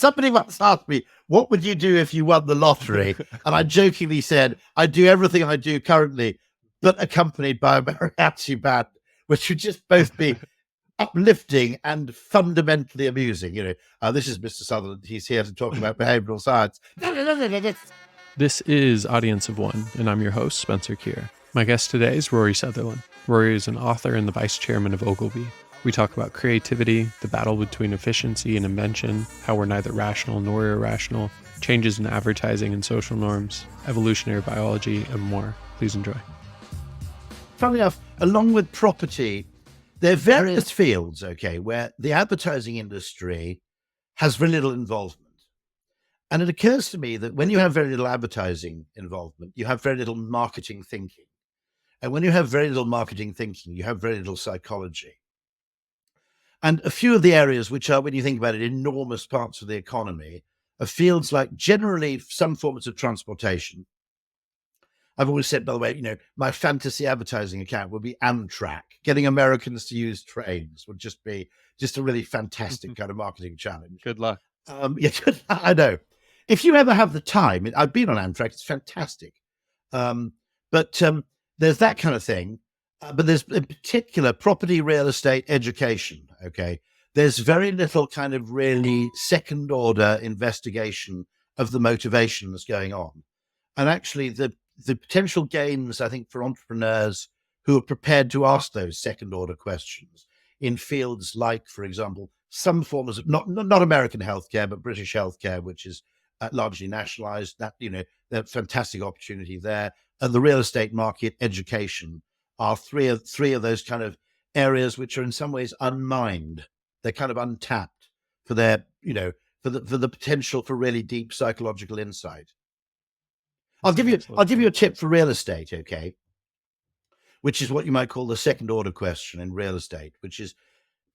Somebody once asked me, what would you do if you won the lottery? And I jokingly said, I'd do everything I do currently, but accompanied by a Mariachi band, which would just both be uplifting and fundamentally amusing. This is Mr. Sutherland. He's here to talk about behavioral science. This is Audience of One, and I'm your host, Spencer Keir. My guest today is Rory Sutherland. Rory is an author and the Vice Chairman of Ogilvy. We talk about creativity, the battle between efficiency and invention, how we're neither rational nor irrational, changes in advertising and social norms, evolutionary biology, and more. Please enjoy. Funnily enough, along with property, there are various fields, where the advertising industry has very little involvement. And it occurs to me that when you have very little advertising involvement, you have very little marketing thinking. And when you have very little marketing thinking, you have very little psychology. And a few of the areas which are, when you think about it, enormous parts of the economy are fields like generally some forms of transportation. I've always said, by the way, my fantasy advertising account would be Amtrak. Getting Americans to use trains would just be a really fantastic kind of marketing challenge. Good luck. I know. If you ever have the time, I've been on Amtrak, it's fantastic. But there's that kind of thing. But there's in particular property, real estate, education. There's very little kind of really second order investigation of the motivations going on. And actually the potential gains, I think, for entrepreneurs who are prepared to ask those second order questions in fields like, for example, some forms of not American healthcare, but British healthcare, which is largely nationalized, that, there's fantastic opportunity there. And the real estate market, education, are three of those kind of areas which are in some ways unmined. They're kind of untapped for their, for the potential for really deep psychological insight. I'll give you a tip for real estate, which is what you might call the second order question in real estate, which is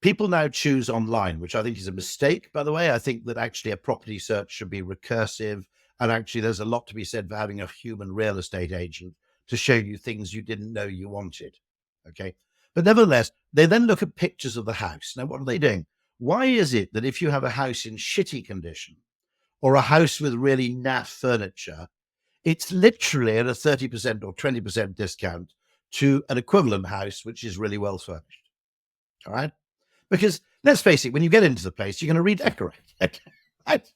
people now choose online, which I think is a mistake, by the way. I think that actually a property search should be recursive. And actually there's a lot to be said for having a human real estate agent to show you things you didn't know you wanted. But nevertheless, they then look at pictures of the house. Now, what are they doing? Why is it that if you have a house in shitty condition or a house with really naff furniture, it's literally at a 30% or 20% discount to an equivalent house, which is really well furnished? All right. Because let's face it, when you get into the place, you're going to redecorate. Right?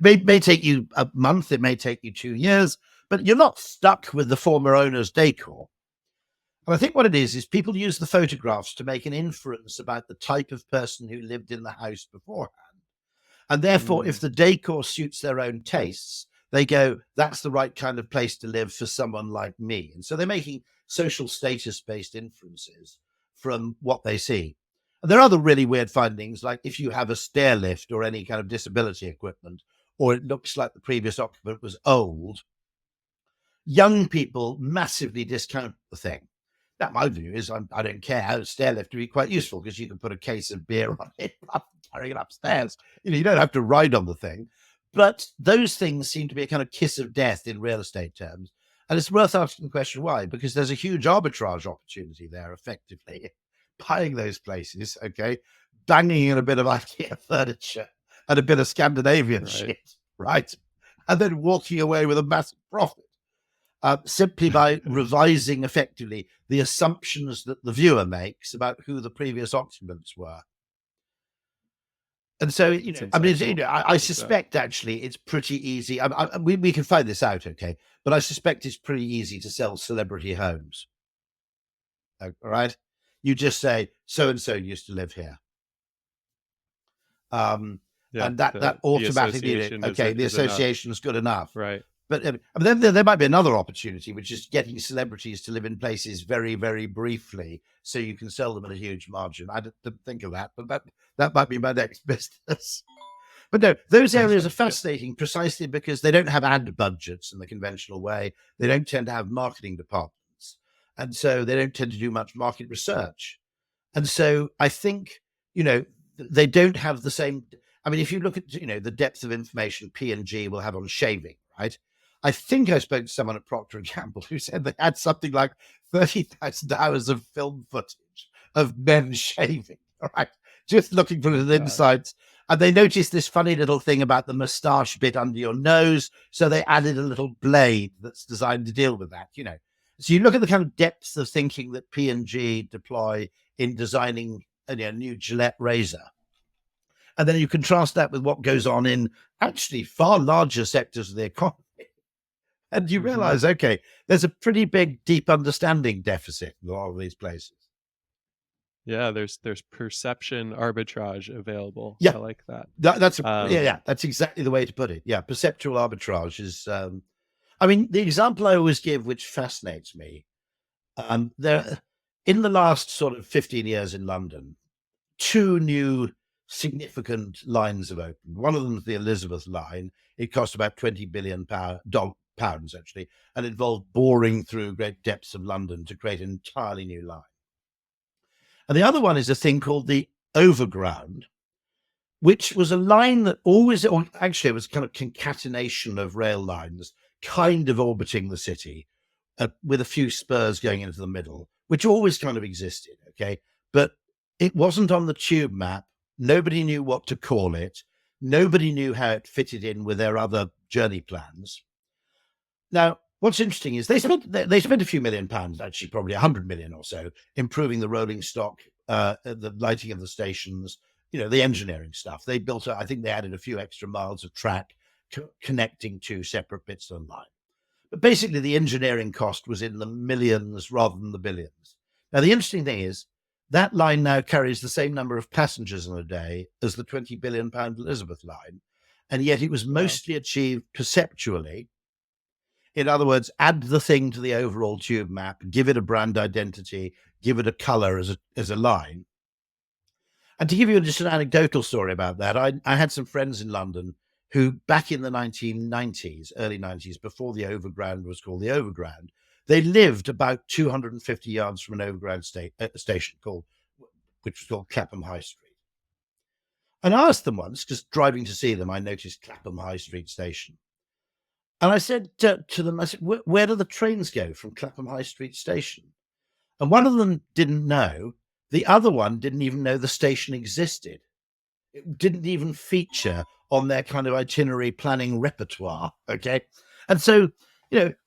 May take you a month. It may take you 2 years, but you're not stuck with the former owner's decor. And I think what it is people use the photographs to make an inference about the type of person who lived in the house beforehand. And therefore, if the decor suits their own tastes, they go, that's the right kind of place to live for someone like me. And so they're making social status-based inferences from what they see. And there are other really weird findings, like if you have a stair lift or any kind of disability equipment, or it looks like the previous occupant was old, young people massively discount the thing. Now, my view is I don't care. A stair lift would be quite useful because you can put a case of beer on it rather than carrying it upstairs. You don't have to ride on the thing. But those things seem to be a kind of kiss of death in real estate terms. And it's worth asking the question why, because there's a huge arbitrage opportunity there, effectively. Buying those places, banging in a bit of IKEA furniture and a bit of Scandinavian shit, right? And then walking away with a massive profit. Simply by revising effectively the assumptions that the viewer makes about who the previous occupants were. And so, I suspect actually it's pretty easy. We can find this out, but I suspect it's pretty easy to sell celebrity homes. All right? You just say, so-and-so used to live here. And that automatically, the association is good enough. Right. But then there might be another opportunity, which is getting celebrities to live in places very, very briefly so you can sell them at a huge margin. I didn't think of that, but that might be my next business. But no, those areas are fascinating precisely because they don't have ad budgets in the conventional way. They don't tend to have marketing departments. And so they don't tend to do much market research. And so I think, they don't have the same. I mean, if you look at, the depth of information P&G will have on shaving, right? I think I spoke to someone at Procter & Gamble who said they had something like 30,000 hours of film footage of men shaving, all right? Just looking for the insights. And they noticed this funny little thing about the moustache bit under your nose. So they added a little blade that's designed to deal with that, So you look at the kind of depths of thinking that P&G deploy in designing a new Gillette razor. And then you contrast that with what goes on in actually far larger sectors of the economy. And you realize, okay, there's a pretty big, deep understanding deficit in a lot of these places. Yeah, there's perception arbitrage available. Yeah. I like that. That's exactly the way to put it. Yeah, perceptual arbitrage is. The example I always give, which fascinates me, there in the last sort of 15 years in London, 2 new significant lines have opened. One of them is the Elizabeth line. It cost about £20 billion pounds actually, and involved boring through great depths of London to create an entirely new line. And the other one is a thing called the Overground, which was a line that always, or actually it was kind of concatenation of rail lines, kind of orbiting the city, with a few spurs going into the middle, which always kind of existed, okay? But it wasn't on the tube map. Nobody knew what to call it. Nobody knew how it fitted in with their other journey plans. Now, what's interesting is they spent a few £1 million, actually probably 100 million or so, improving the rolling stock, the lighting of the stations, the engineering stuff. They built, I think they added a few extra miles of track connecting 2 separate bits of the line. But basically the engineering cost was in the millions rather than the billions. Now, the interesting thing is that line now carries the same number of passengers in a day as the £20 billion Elizabeth line. And yet it was mostly achieved perceptually. In other words, add the thing to the overall tube map, give it a brand identity, give it a color as a line. And to give you just an anecdotal story about that, I had some friends in London who back in the 1990s, early 90s, before the Overground was called the Overground, they lived about 250 yards from an Overground station which was called Clapham High Street. And I asked them once, because driving to see them, I noticed Clapham High Street station. And I said to them, I said, where do the trains go from Clapham High Street station? And one of them didn't know. The other one didn't even know the station existed. It didn't even feature on their kind of itinerary planning repertoire. Okay. And so,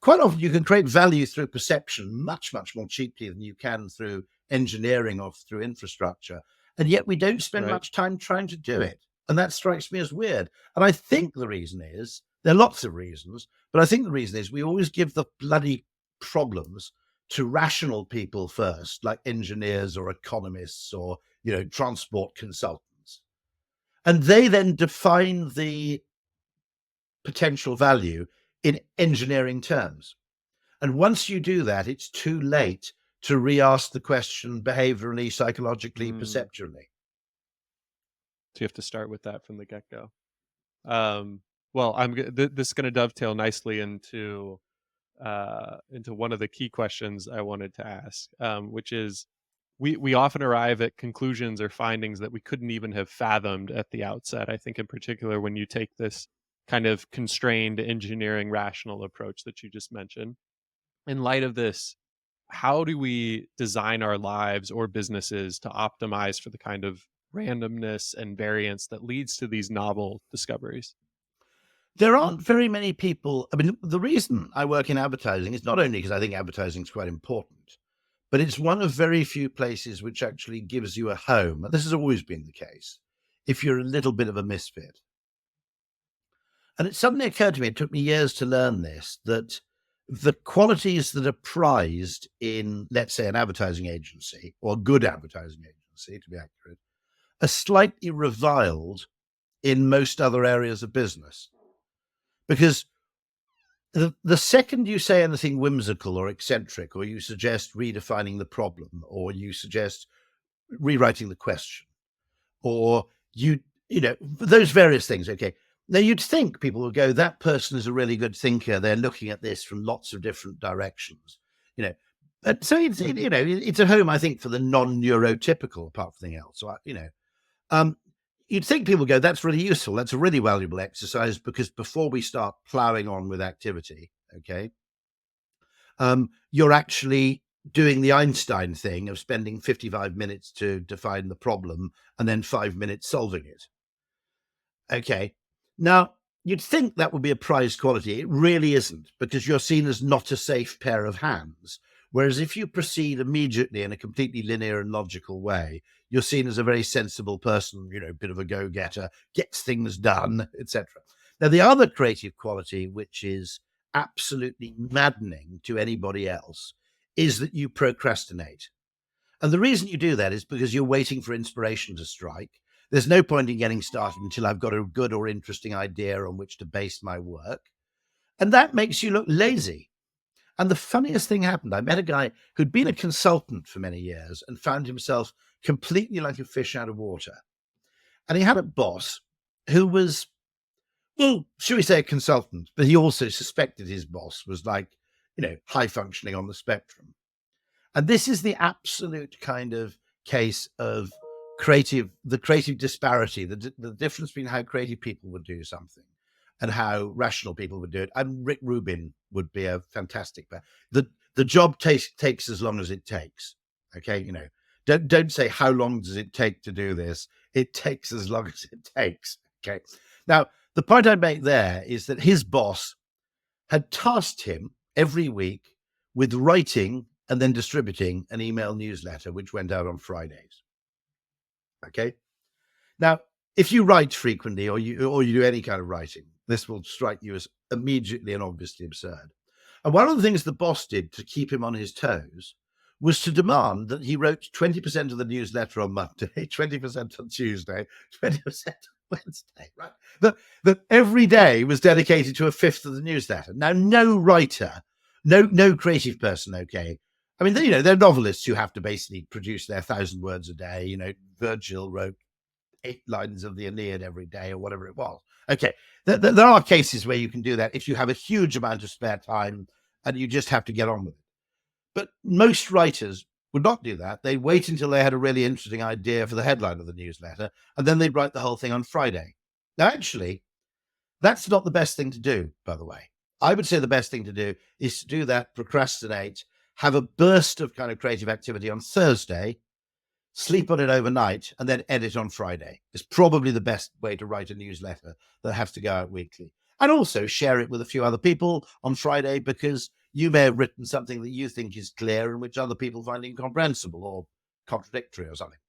quite often you can create value through perception much, much more cheaply than you can through engineering or through infrastructure. And yet we don't spend much time trying to do it. And that strikes me as weird. And I think the reason is, there are lots of reasons, but I think the reason is we always give the bloody problems to rational people first, like engineers or economists or, transport consultants. And they then define the potential value in engineering terms. And once you do that, it's too late to re-ask the question behaviorally, psychologically, perceptually. So you have to start with that from the get-go. Well, this is going to dovetail nicely into one of the key questions I wanted to ask, which is we often arrive at conclusions or findings that we couldn't even have fathomed at the outset. I think in particular when you take this kind of constrained engineering rational approach that you just mentioned. In light of this, how do we design our lives or businesses to optimize for the kind of randomness and variance that leads to these novel discoveries? There aren't very many people. I mean, the reason I work in advertising is not only because I think advertising is quite important, but it's one of very few places which actually gives you a home. And this has always been the case if you're a little bit of a misfit. And it suddenly occurred to me, it took me years to learn this, that the qualities that are prized in, let's say, an advertising agency or a good advertising agency, to be accurate, are slightly reviled in most other areas of business. Because the second you say anything whimsical or eccentric, or you suggest redefining the problem, or you suggest rewriting the question, or those various things, okay. Now you'd think people would go, that person is a really good thinker. They're looking at this from lots of different directions, But so it's a home, I think, for the non-neurotypical, apart from anything else. So, you'd think people go, that's really useful. That's a really valuable exercise, because before we start plowing on with activity, okay, you're actually doing the Einstein thing of spending 55 minutes to define the problem and then 5 minutes solving it. Okay. Now, you'd think that would be a prized quality. It really isn't, because you're seen as not a safe pair of hands. Whereas if you proceed immediately in a completely linear and logical way, you're seen as a very sensible person, a bit of a go-getter, gets things done, etc. Now, the other creative quality, which is absolutely maddening to anybody else, is that you procrastinate. And the reason you do that is because you're waiting for inspiration to strike. There's no point in getting started until I've got a good or interesting idea on which to base my work. And that makes you look lazy. And the funniest thing happened. I met a guy who'd been a consultant for many years and found himself completely like a fish out of water. And he had a boss who was, well, should we say a consultant, but he also suspected his boss was like, high functioning on the spectrum. And this is the absolute kind of case of the creative disparity, the difference between how creative people would do something and how rational people would do it. And Rick Rubin would be a fantastic pair. The job takes as long as it takes. Okay, don't say how long does it take to do this. It takes as long as it takes. Okay. Now, the point I make there is that his boss had tasked him every week with writing and then distributing an email newsletter, which went out on Fridays. Okay. Now, if you write frequently or you do any kind of writing, this will strike you as immediately and obviously absurd. And one of the things the boss did to keep him on his toes was to demand that he wrote 20% of the newsletter on Monday, 20% on Tuesday, 20% on Wednesday, right? That every day was dedicated to a fifth of the newsletter. Now, no writer, no creative person, okay. I mean, they're novelists who have to basically produce their 1,000 words a day. Virgil wrote 8 lines of the Aeneid every day or whatever it was. Okay, there are cases where you can do that if you have a huge amount of spare time and you just have to get on with it. But most writers would not do that. They'd wait until they had a really interesting idea for the headline of the newsletter, and then they'd write the whole thing on Friday. Now, actually, that's not the best thing to do, by the way. I would say the best thing to do is to do that, procrastinate, have a burst of kind of creative activity on Thursday, sleep on it overnight, and then edit on Friday. It's probably the best way to write a newsletter that has to go out weekly. And also share it with a few other people on Friday, because you may have written something that you think is clear and which other people find incomprehensible or contradictory or something.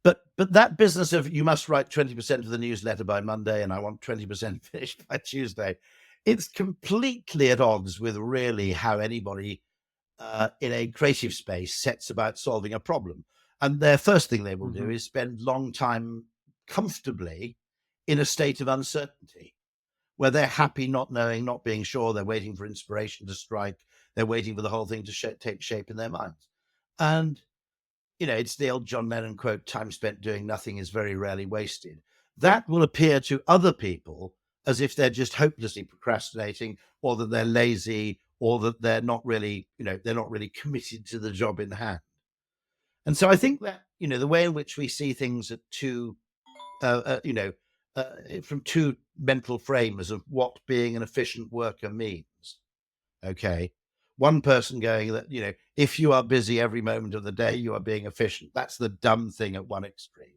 But that business of you must write 20% of the newsletter by Monday and I want 20% finished by Tuesday, it's completely at odds with really how anybody in a creative space sets about solving a problem. And their first thing they will do is spend long time comfortably in a state of uncertainty, where they're happy not knowing, not being sure. They're waiting for inspiration to strike. They're waiting for the whole thing to take shape in their minds. And, it's the old John Lennon quote, time spent doing nothing is very rarely wasted. That will appear to other people as if they're just hopelessly procrastinating, or that they're lazy, or that they're not really, they're not really committed to the job in hand. And so I think that, the way in which we see things at from two mental frames of what being an efficient worker means. Okay. One person going that, if you are busy every moment of the day, you are being efficient. That's the dumb thing at one extreme,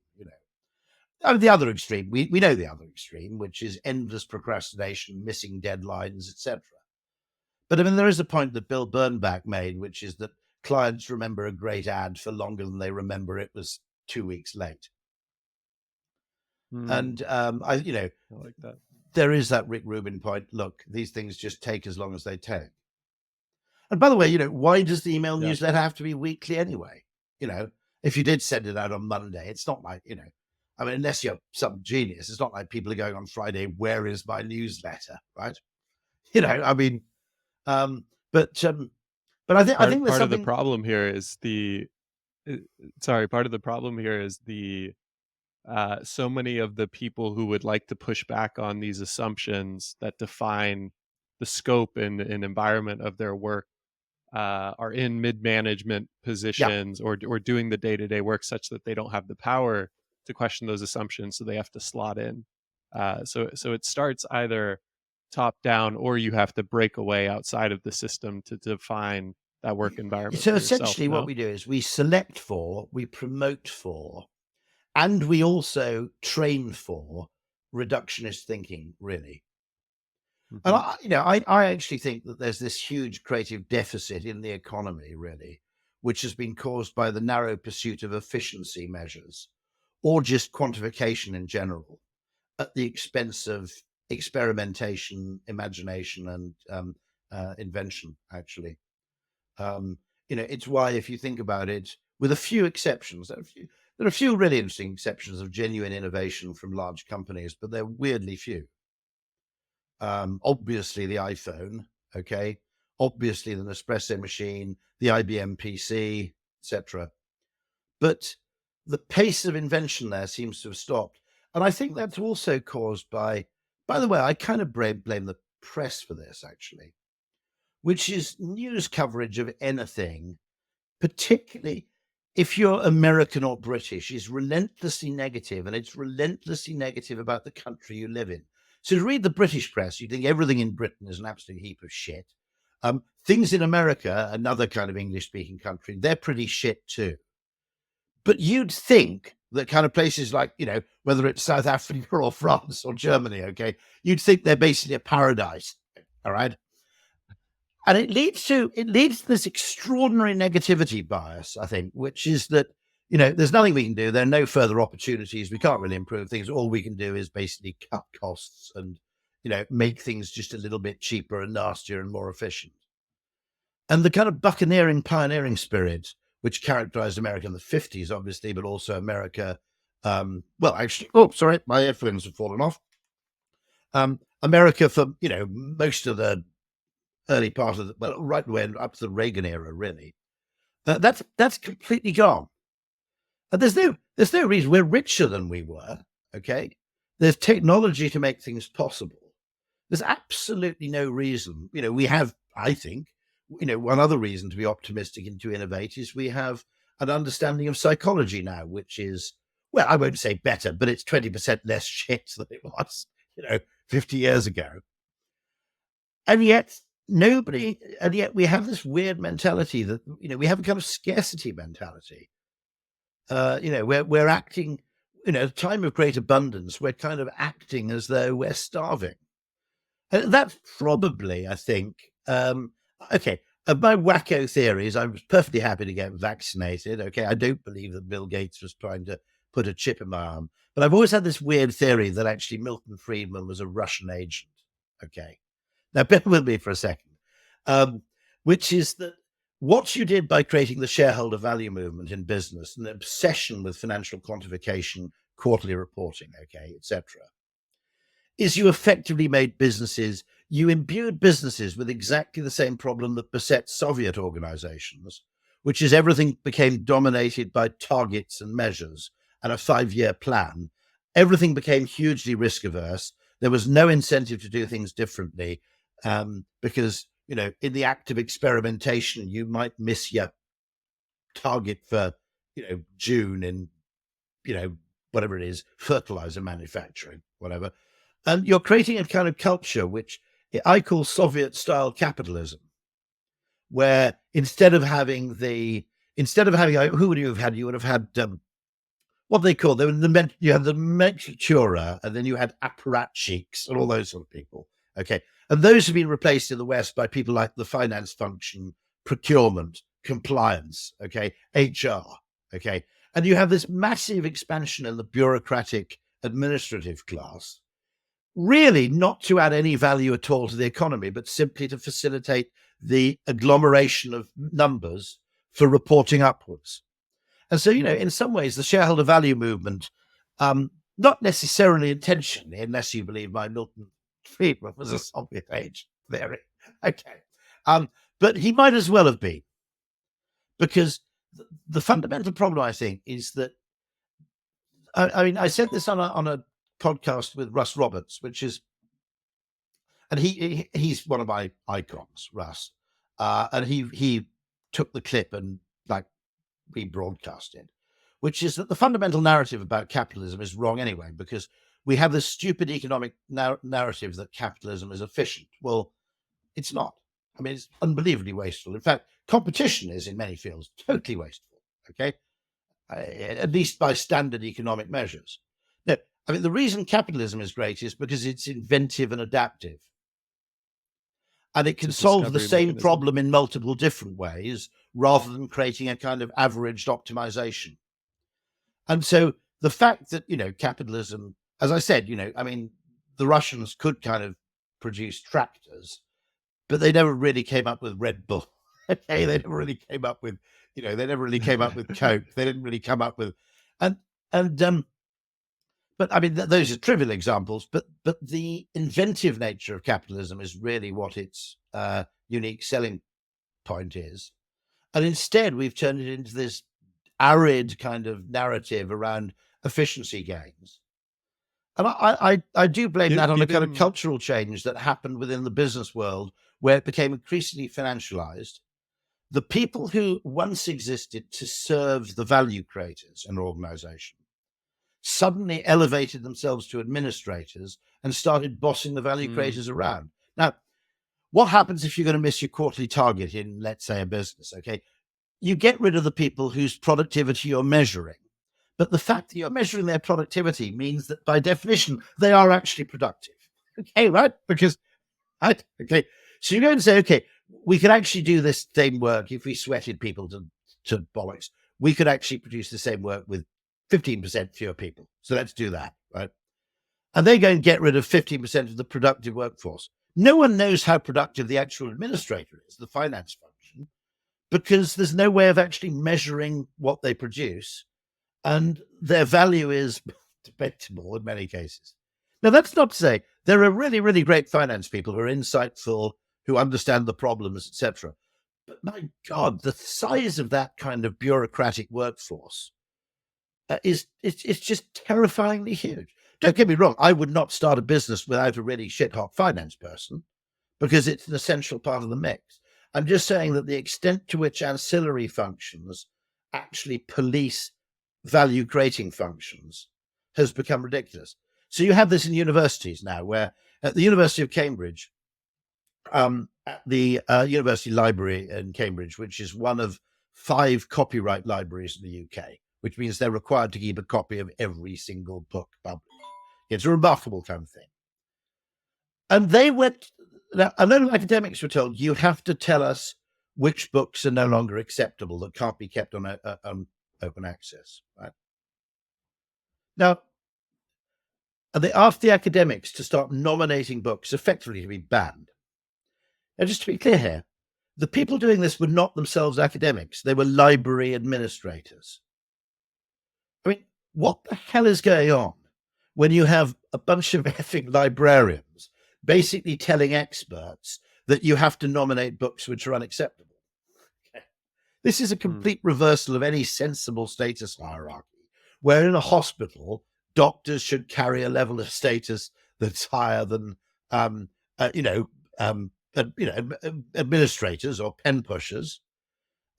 the other extreme, we know the other extreme, which is endless procrastination, missing deadlines, etc. But I mean, there is a point that Bill Bernbach made, which is that clients remember a great ad for longer than they remember it was 2 weeks late. And I like that. There is that Rick Rubin point. Look, these things just take as long as they take. And by the way, why does the email newsletter have to be weekly anyway? If you did send it out on Monday, it's not like, I mean, unless you're some genius, it's not like people are going on Friday, where is my newsletter, right? I mean, but I think there's part something... of the problem here is part of the problem here is so many of the people who would like to push back on these assumptions that define the scope and environment of their work are in mid-management positions, or doing the day-to-day work such that they don't have the power to question those assumptions, so they have to slot in. So it starts either top down, or you have to break away outside of the system to define that work environment. So essentially what we do is we select for, we promote for, And we also train for reductionist thinking, really. And I actually think that there's this huge creative deficit in the economy, really, which has been caused by the narrow pursuit of efficiency measures or just quantification in general at the expense of experimentation, imagination, and invention, actually. It's why, if you think about it, with a few exceptions, there are a few really interesting exceptions of genuine innovation from large companies, but they're weirdly few. Obviously, the iPhone, okay, obviously the Nespresso machine, the IBM PC, etc. But the pace of invention there seems to have stopped, and I think that's also caused by the way, I kind of blame the press for this, actually, which is news coverage of anything, particularly if you're American or British, is relentlessly negative, and it's relentlessly negative about the country you live in. So to read the British press, you think everything in Britain is an absolute heap of shit. Things in America, another kind of English-speaking country, they're pretty shit too. But you'd think that kind of places like, whether it's South Africa or France or Germany, okay, you'd think they're basically a paradise, all right? And it leads to this extraordinary negativity bias, I think, which is that, there's nothing we can do. There are no further opportunities. We can't really improve things. All we can do is basically cut costs and, make things just a little bit cheaper and nastier and more efficient. And the kind of buccaneering, pioneering spirit, which characterized America in the 50s, obviously, but also America. Sorry, my headphones have fallen off. America for, most of the early part of right the way up to the Reagan era, really. That's completely gone. And there's no reason. We're richer than we were. Okay, there's technology to make things possible. There's absolutely no reason. We have, I think, one other reason to be optimistic and to innovate is we have an understanding of psychology now, which is, well, I won't say better, but it's 20% less shit than it was, 50 years ago. And yet we have this weird mentality that, we have a kind of scarcity mentality. We're acting, at a time of great abundance, we're kind of acting as though we're starving. And that's probably, I think, okay, of my wacko theories, I'm perfectly happy to get vaccinated. Okay, I don't believe that Bill Gates was trying to put a chip in my arm, but I've always had this weird theory that actually Milton Friedman was a Russian agent. Okay. Now, bear with me for a second, which is that what you did by creating the shareholder value movement in business, an obsession with financial quantification, quarterly reporting, okay, etc., is you effectively made businesses, you imbued businesses with exactly the same problem that beset Soviet organizations, which is everything became dominated by targets and measures and a 5-year plan. Everything became hugely risk averse. There was no incentive to do things differently. Because, in the act of experimentation, you might miss your target for, June in, whatever it is, fertilizer manufacturing, whatever. And you're creating a kind of culture, which I call Soviet style capitalism, where instead of having, who would you have had? You would have had, what they call them, you had the Menchura, and then you had apparatchiks and all those sort of people. Okay. And those have been replaced in the West by people like the finance function, procurement, compliance, okay, HR, okay. And you have this massive expansion in the bureaucratic administrative class, really not to add any value at all to the economy, but simply to facilitate the agglomeration of numbers for reporting upwards. And so, in some ways, the shareholder value movement, not necessarily intentionally, unless you believe my Milton Friedman was a Soviet age theory. Okay. But he might as well have been, because the fundamental problem, I think, is that, I said this on a podcast with Russ Roberts, which is, and he's one of my icons, Russ, and he took the clip and rebroadcast it, which is that the fundamental narrative about capitalism is wrong anyway, because we have this stupid economic narrative that capitalism is efficient. Well, it's not. I mean, it's unbelievably wasteful. In fact, competition is, in many fields, totally wasteful. Okay. at least by standard economic measures. No, I mean, the reason capitalism is great is because it's inventive and adaptive. And it can It's a solve the discovery same mechanism. problem in multiple different ways rather than creating a kind of averaged optimization. And so the fact that, capitalism, as I said, I mean, the Russians could kind of produce tractors, but they never really came up with Red Bull. Okay, they never really came up with, they never really came up with Coke. They didn't really come up with, and but I mean, those are trivial examples. But the inventive nature of capitalism is really what its unique selling point is. And instead, we've turned it into this arid kind of narrative around efficiency gains. And I do blame that on a kind of cultural change that happened within the business world, where it became increasingly financialized. The people who once existed to serve the value creators in an organization suddenly elevated themselves to administrators and started bossing the value creators around. Now, what happens if you're going to miss your quarterly target in, let's say, a business? Okay, you get rid of the people whose productivity you're measuring. But the fact that you're measuring their productivity means that by definition, they are actually productive. Okay, right? Because, right? Okay. So you're going to say, okay, we could actually do this same work if we sweated people to bollocks. We could actually produce the same work with 15% fewer people. So let's do that, right? And they go and get rid of 15% of the productive workforce. No one knows how productive the actual administrator is, the finance function, because there's no way of actually measuring what they produce. And their value is debatable in many cases. Now, that's not to say there are really, really great finance people who are insightful, who understand the problems, etc. But my God, the size of that kind of bureaucratic workforce is just terrifyingly huge. Don't get me wrong, I would not start a business without a really shit-hot finance person, because it's an essential part of the mix. I'm just saying that the extent to which ancillary functions actually police value-creating functions has become ridiculous. So you have this in universities now, where at the University of Cambridge, at the University Library in Cambridge, which is one of 5 copyright libraries in the UK, which means they're required to keep a copy of every single book published. It's a remarkable kind of thing. And they went, a lot of academics were told, you have to tell us which books are no longer acceptable, that can't be kept on open access, right? Now, they asked the academics to start nominating books effectively to be banned. Now, just to be clear here, the people doing this were not themselves academics. They were library administrators. I mean, what the hell is going on when you have a bunch of effing librarians basically telling experts that you have to nominate books which are unacceptable? Okay. This is a complete reversal of any sensible status hierarchy, where in a hospital, doctors should carry a level of status that's higher than, administrators or pen pushers.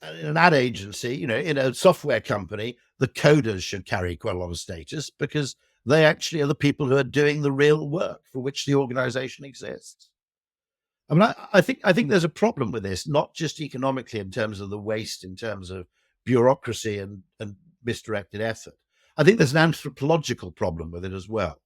And in an ad agency, in a software company, the coders should carry quite a lot of status, because they actually are the people who are doing the real work for which the organization exists. I mean, I think there's a problem with this, not just economically in terms of the waste, in terms of bureaucracy and misdirected effort. I think there's an anthropological problem with it as well,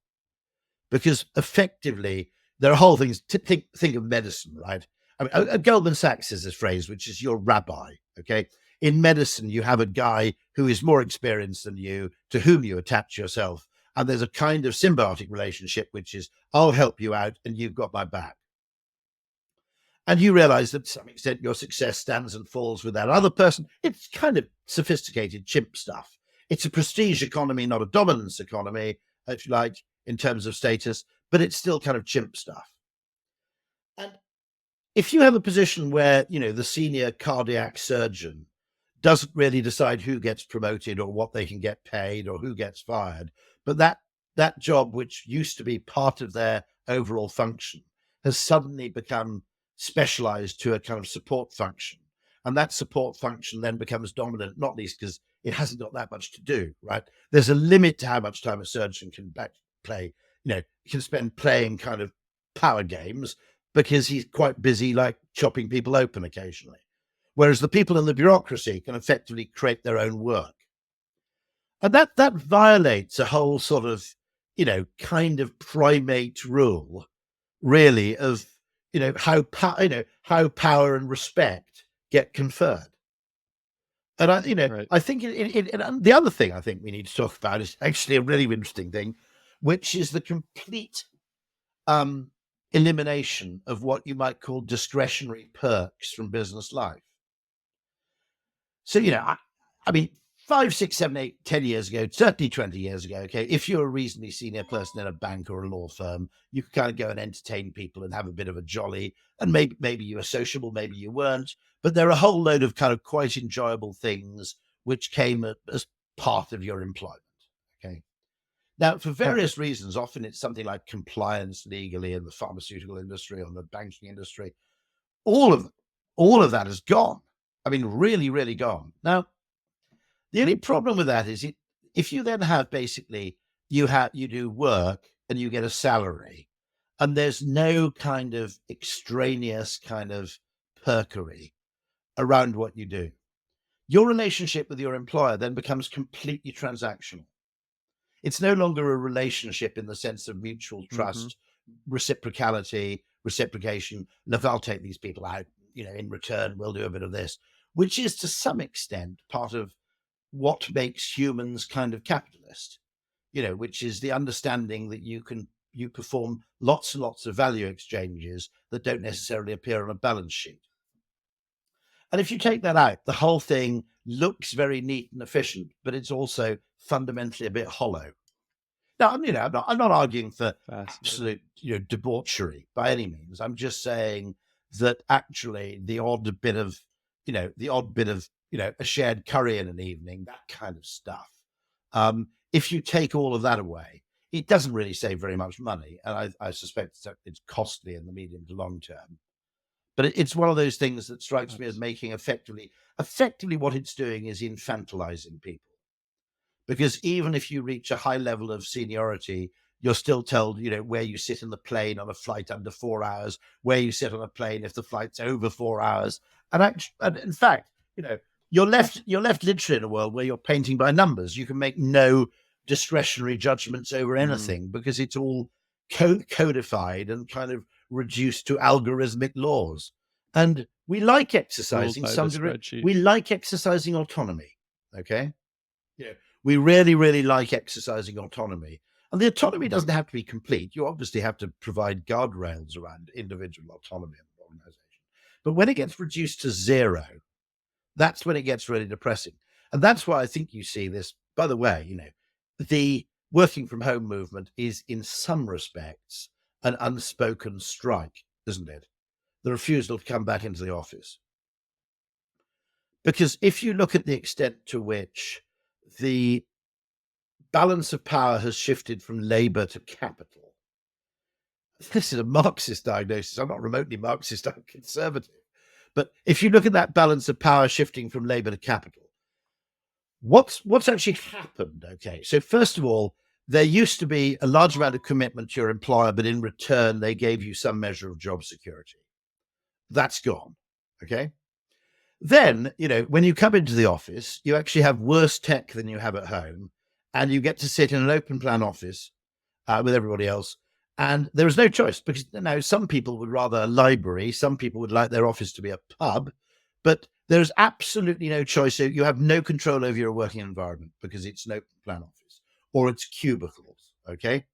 because effectively there are whole things. Think of medicine, right? I mean, Goldman Sachs has this phrase, which is your rabbi. Okay, in medicine, you have a guy who is more experienced than you, to whom you attach yourself, and there's a kind of symbiotic relationship, which is, I'll help you out, and you've got my back. And you realize that to some extent your success stands and falls with that other person. It's kind of sophisticated chimp stuff. It's a prestige economy, not a dominance economy, if you like, in terms of status, but it's still kind of chimp stuff. And if you have a position where, the senior cardiac surgeon doesn't really decide who gets promoted or what they can get paid or who gets fired, but that job, which used to be part of their overall function, has suddenly become specialized to a kind of support function. And that support function then becomes dominant, not least because it hasn't got that much to do, right? There's a limit to how much time a surgeon can play, he can spend playing kind of power games, because he's quite busy, like chopping people open occasionally. Whereas the people in the bureaucracy can effectively create their own work. And that violates a whole sort of, kind of primate rule, really, of, how power and respect get conferred. And Right. I think and the other thing I think we need to talk about is actually a really interesting thing, which is the complete um, elimination of what you might call discretionary perks from business life. So, I mean, 5, 6, 7, 8, 10 years ago, certainly 20 years ago, okay, if you're a reasonably senior person in a bank or a law firm, you could kind of go and entertain people and have a bit of a jolly. And maybe you were sociable, maybe you weren't. But there are a whole load of kind of quite enjoyable things which came as part of your employment. Okay. Now, for Yeah. various reasons, often it's something like compliance legally in the pharmaceutical industry or the banking industry. All of that is gone. I mean, really, really gone. Now, the only problem with that is if you then have basically you do work and you get a salary, and there's no kind of extraneous kind of perkery around what you do, your relationship with your employer then becomes completely transactional. It's no longer a relationship in the sense of mutual Mm-hmm. trust, reciprocation. Look, I'll take these people out, in return, we'll do a bit of this, which is to some extent part of what makes humans kind of capitalist, which is the understanding that you perform lots and lots of value exchanges that don't necessarily appear on a balance sheet. And if you take that out, the whole thing looks very neat and efficient, but it's also fundamentally a bit hollow. Now, I'm not arguing for Fascinating. absolute, debauchery by any means. I'm just saying that actually the odd bit of, a shared curry in an evening, that kind of stuff. If you take all of that away, it doesn't really save very much money, and I suspect it's costly in the medium to long term. But it's one of those things that strikes me as Yes. making effectively what it's doing is infantilizing people. Because even if you reach a high level of seniority, you're still told, where you sit in the plane on a flight under 4 hours, where you sit on a plane if the flight's over 4 hours. And in fact, you're left literally in a world where you're painting by numbers. You can make no discretionary judgments over Mm. anything because it's all codified and kind of reduced to algorithmic laws. And we like Ruled exercising by the some degree. spreadsheet. We like exercising autonomy. Okay. Yeah, we really, really like exercising autonomy. And the autonomy doesn't have to be complete. You obviously have to provide guardrails around individual autonomy in an organization. But when it gets reduced to zero, that's when it gets really depressing. And that's why I think you see this. By the way, the working from home movement is in some respects an unspoken strike, isn't it? The refusal to come back into the office. Because if you look at the extent to which the balance of power has shifted from labor to capital. This is a Marxist diagnosis. I'm not remotely Marxist, I'm conservative. But if you look at that balance of power shifting from labor to capital, what's actually happened? Okay, so first of all, there used to be a large amount of commitment to your employer, but in return, they gave you some measure of job security. That's gone. Okay. Then, when you come into the office, you actually have worse tech than you have at home, and you get to sit in an open plan office with everybody else. And there is no choice because now some people would rather a library, some people would like their office to be a pub, but there's absolutely no choice. So you have no control over your working environment because it's an open plan office or it's cubicles. Okay.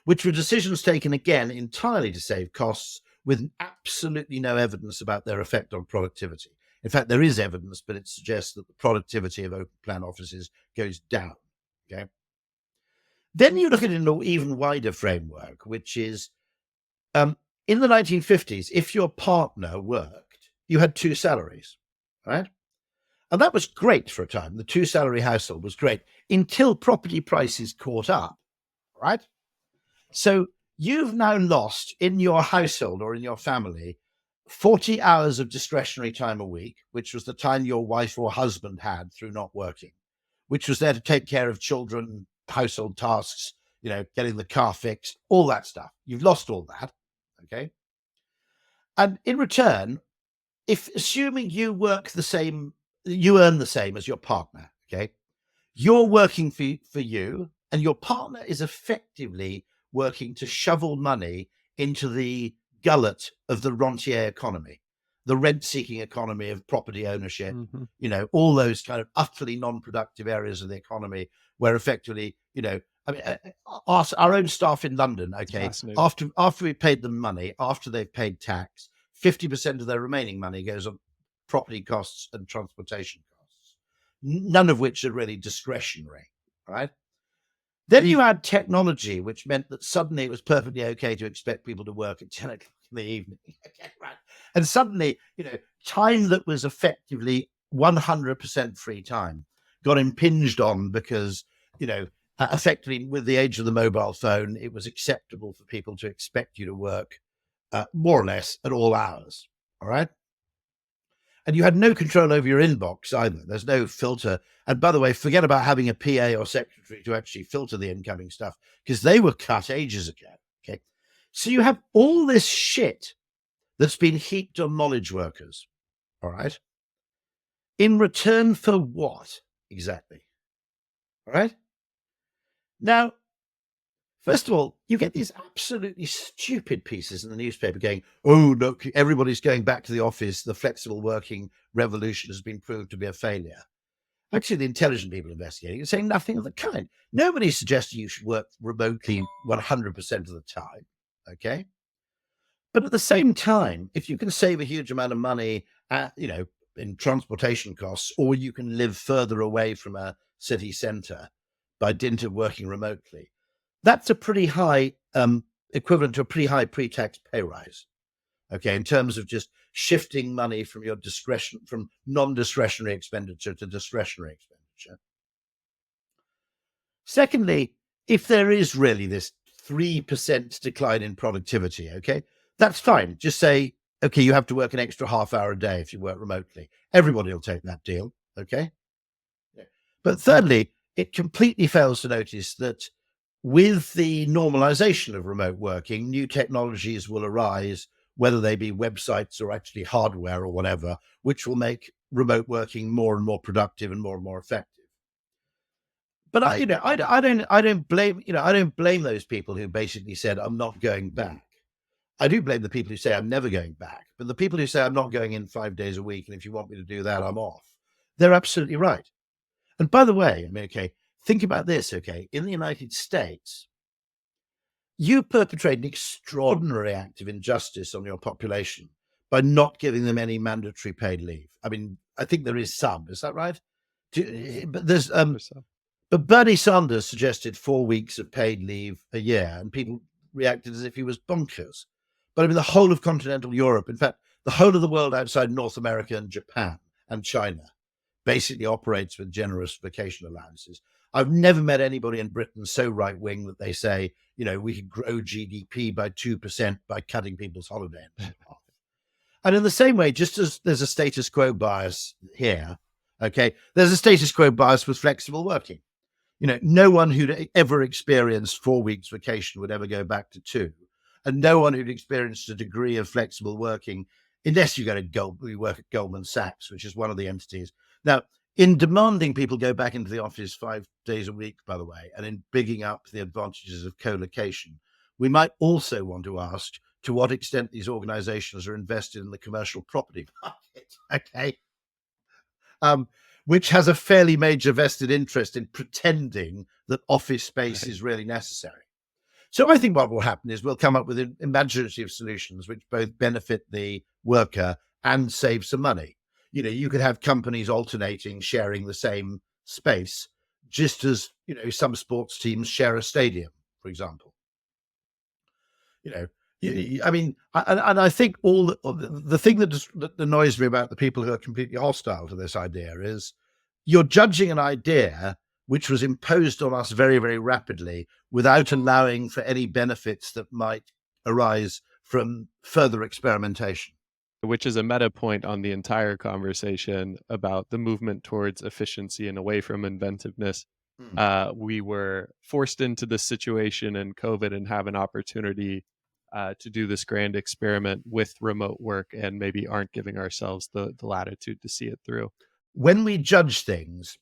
Which were decisions taken again entirely to save costs with absolutely no evidence about their effect on productivity. In fact, there is evidence, but it suggests that the productivity of open plan offices goes down. Okay. Then you look at an even wider framework, which is in the 1950s, if your partner worked, you had two salaries, right? And that was great for a time. The two salary household was great until property prices caught up, right? So you've now lost in your household or in your family 40 hours of discretionary time a week, which was the time your wife or husband had through not working, which was there to take care of children, household tasks, getting the car fixed, all that stuff. You've lost all that. Okay. And in return, if assuming you earn the same as your partner, okay, You're working for you, and your partner is effectively working to shovel money into the gullet of the rentier economy, the rent-seeking economy of property ownership, all those kind of utterly non-productive areas of the economy where effectively, I mean, our own staff in London, okay, after we paid them money, after they've paid tax, 50% of their remaining money goes on property costs and transportation costs, none of which are really discretionary, right? Then you add technology, which meant that suddenly it was perfectly okay to expect people to work at 10 o'clock in the evening. Okay, right. And suddenly, time that was effectively 100% free time got impinged on because, effectively with the age of the mobile phone, it was acceptable for people to expect you to work more or less at all hours. All right. And you had no control over your inbox either. There's no filter. And by the way, forget about having a PA or secretary to actually filter the incoming stuff because they were cut ages ago. Okay. So you have all this shit that's been heaped on knowledge workers. All right. In return for what exactly? All right. Now, first of all, you get these absolutely stupid pieces in the newspaper going, oh, look, everybody's going back to the office. The flexible working revolution has been proved to be a failure. Actually, the intelligent people investigating are saying nothing of the kind. Nobody's suggesting you should work remotely 100% of the time, okay? But at the same time, if you can save a huge amount of money, in transportation costs, or you can live further away from a city centre by dint of working remotely, that's a pretty high, equivalent to a pretty high pre-tax pay rise, okay, in terms of just shifting money from your discretion, from non-discretionary expenditure to discretionary expenditure. Secondly, if there is really this 3% decline in productivity, okay, that's fine. Just say, okay, you have to work an extra half hour a day if you work remotely. Everybody will take that deal, okay? But thirdly, it completely fails to notice that with the normalization of remote working, new technologies will arise, whether they be websites or actually hardware or whatever, which will make remote working more and more productive and more effective. But I don't blame those people who basically said, I'm not going back. I do blame the people who say I'm never going back. But the people who say I'm not going in 5 days a week, and if you want me to do that, I'm off. They're absolutely right. And by the way, okay, think about this, okay? In the United States, you perpetrate an extraordinary act of injustice on your population by not giving them any mandatory paid leave. I mean, I think there is some. Is that right? But there's But Bernie Sanders suggested 4 weeks of paid leave a year, and people reacted as if he was bonkers. But I mean, the whole of continental Europe, in fact, the whole of the world outside North America and Japan and China, basically operates with generous vacation allowances. I've never met anybody in Britain so right-wing that they say, we could grow GDP by 2% by cutting people's holiday. And in the same way, just as there's a status quo bias here, okay, there's a status quo bias with flexible working. No one who'd ever experienced 4 weeks vacation would ever go back to 2. And no one who'd experienced a degree of flexible working, unless you work at Goldman Sachs, which is one of the entities. Now, in demanding people go back into the office 5 days a week, by the way, and in bigging up the advantages of co-location, we might also want to ask to what extent these organizations are invested in the commercial property market, okay? Which has a fairly major vested interest in pretending that office space is really necessary. So I think what will happen is we'll come up with imaginative solutions which both benefit the worker and save some money. You could have companies alternating, sharing the same space, just as, some sports teams share a stadium, for example. I mean, and I think the thing that annoys me about the people who are completely hostile to this idea is you're judging an idea which was imposed on us very, very rapidly without allowing for any benefits that might arise from further experimentation. Which is a meta point on the entire conversation about the movement towards efficiency and away from inventiveness. We were forced into this situation in COVID and have an opportunity to do this grand experiment with remote work, and maybe aren't giving ourselves the latitude to see it through. When we judge things,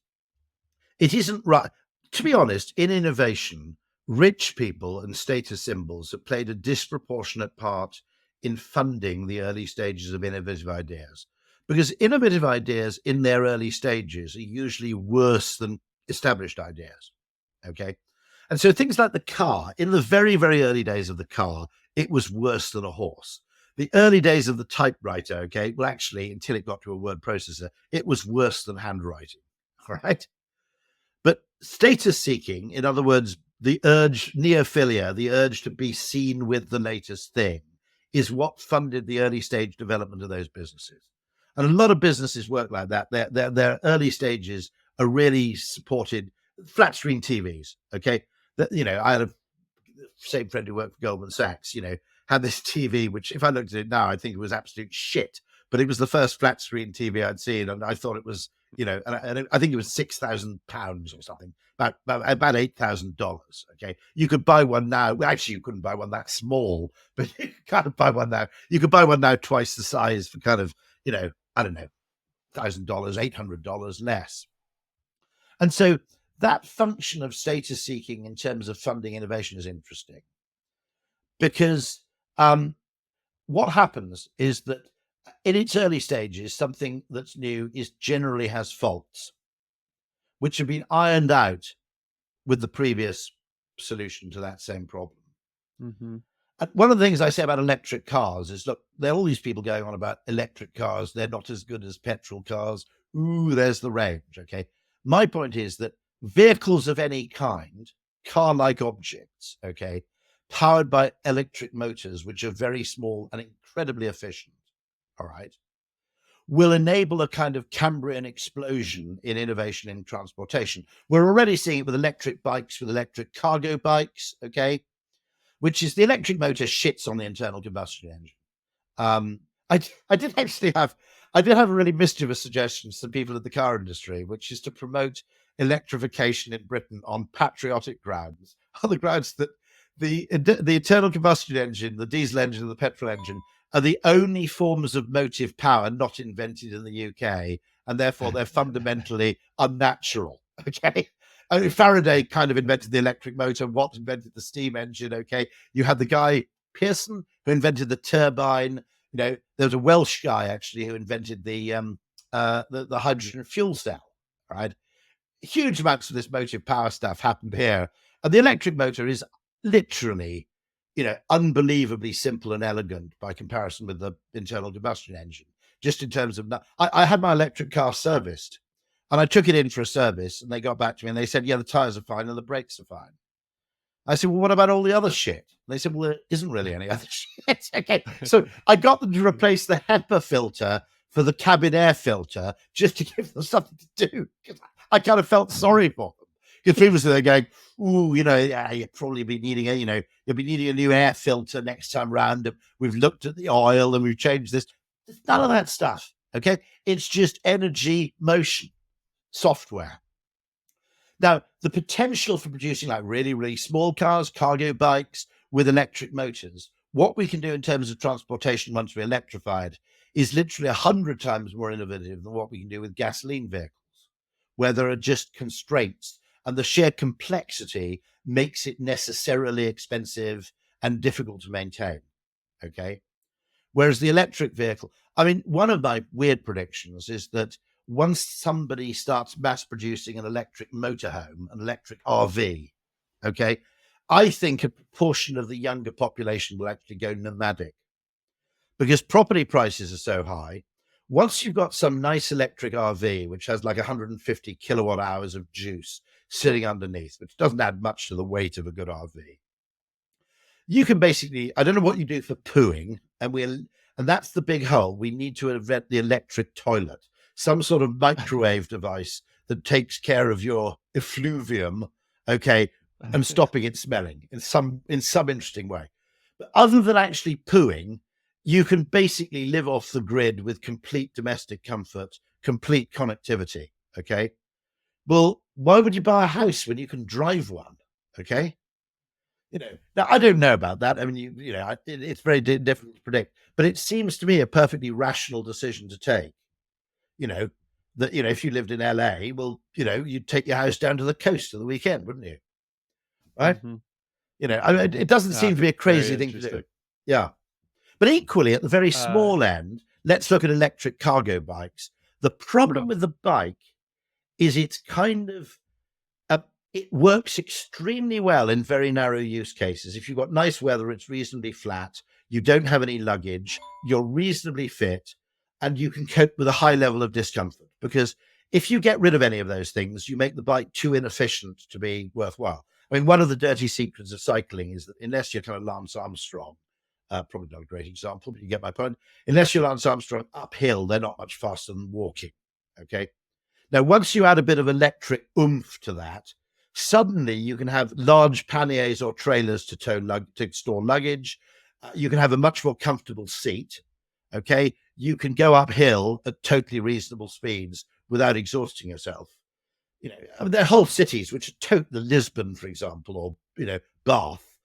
It isn't right. To be honest, in innovation, rich people and status symbols have played a disproportionate part in funding the early stages of innovative ideas. Because innovative ideas in their early stages are usually worse than established ideas. Okay. And so things like the car, in the very, very early days of the car, it was worse than a horse. The early days of the typewriter, okay, well, actually, until it got to a word processor, it was worse than handwriting. All right. But status seeking, in other words, the urge, neophilia, the urge to be seen with the latest thing, is what funded the early stage development of those businesses. And a lot of businesses work like that. Their early stages are really supported. Flat screen TVs, okay? I had a same friend who worked for Goldman Sachs, had this TV, which if I looked at it now, I think it was absolute shit. But it was the first flat screen TV I'd seen, and I thought it was, and I think it was £6,000 or something, about $8,000. Okay, you could buy one now. Well, actually, you couldn't buy one that small, but you could kind of buy one now. You could buy one now twice the size for kind of, I don't know, $1,000, $800 less. And so that function of status seeking in terms of funding innovation is interesting, because what happens is that in its early stages, something that's new generally has faults, which have been ironed out with the previous solution to that same problem. Mm-hmm. And one of the things I say about electric cars is, look, there are all these people going on about electric cars. They're not as good as petrol cars. Ooh, there's the range. Okay. My point is that vehicles of any kind, car-like objects, okay, powered by electric motors, which are very small and incredibly efficient, all right, will enable a kind of Cambrian explosion in innovation in transportation. We're already seeing it with electric bikes, with electric cargo bikes, okay, which is the electric motor shits on the internal combustion engine. I did have a really mischievous suggestion to some people in the car industry, which is to promote electrification in Britain on patriotic grounds, on the grounds that the internal combustion engine, the diesel engine, and the petrol engine are the only forms of motive power not invented in the UK, and therefore they're fundamentally unnatural. Okay. I mean, Faraday kind of invented the electric motor. Watt invented the steam engine. Okay. You had the guy Pearson who invented the turbine. There was a Welsh guy actually who invented the hydrogen fuel cell. Right. Huge amounts of this motive power stuff happened here. And the electric motor is literally, unbelievably simple and elegant by comparison with the internal combustion engine. Just in terms of, I had my electric car serviced, and I took it in for a service, and they got back to me and they said, yeah, the tires are fine and the brakes are fine. I said, well, what about all the other shit? And they said, well, there isn't really any other shit. Okay. So I got them to replace the HEPA filter for the cabin air filter just to give them something to do. I kind of felt sorry for them. Because previously they're going, ooh, you'll probably be needing you'll be needing a new air filter next time round. We've looked at the oil and we've changed this. There's none of that stuff. Okay. It's just energy motion software. Now, the potential for producing like really, really small cars, cargo bikes with electric motors, what we can do in terms of transportation once we're electrified is literally 100 times more innovative than what we can do with gasoline vehicles, where there are just constraints and the sheer complexity makes it necessarily expensive and difficult to maintain. Okay. Whereas the electric vehicle, one of my weird predictions is that once somebody starts mass producing an electric motorhome, an electric RV, okay, I think a proportion of the younger population will actually go nomadic because property prices are so high. Once you've got some nice electric RV, which has like 150 kilowatt hours of juice sitting underneath, which doesn't add much to the weight of a good RV, you can basically, I don't know what you do for pooing, and that's the big hole. We need to invent the electric toilet, some sort of microwave device that takes care of your effluvium, okay, and stopping it smelling in some interesting way. But other than actually pooing, you can basically live off the grid with complete domestic comfort, complete connectivity, okay? Well, why would you buy a house when you can drive one, okay? Now I don't know about that. It's very difficult to predict, but it seems to me a perfectly rational decision to take. that, if you lived in LA, well, you'd take your house down to the coast for the weekend, wouldn't you? Right? Mm-hmm. I mean, it doesn't seem to be a crazy Very thing to do. interesting. Yeah. But equally, at the very Uh, small end, let's look at electric cargo bikes. The problem with the bike is it's kind of, it works extremely well in very narrow use cases. If you've got nice weather, it's reasonably flat, you don't have any luggage, you're reasonably fit, and you can cope with a high level of discomfort. Because if you get rid of any of those things, you make the bike too inefficient to be worthwhile. I mean, one of the dirty secrets of cycling is that unless you're kind of Lance Armstrong, probably not a great example, but you get my point. Unless you're Lance Armstrong uphill, they're not much faster than walking. Okay. Now, once you add a bit of electric oomph to that, suddenly you can have large panniers or trailers to store luggage. You can have a much more comfortable seat. Okay. You can go uphill at totally reasonable speeds without exhausting yourself. I mean, there are whole cities which are totally, Lisbon, for example, or, Bath,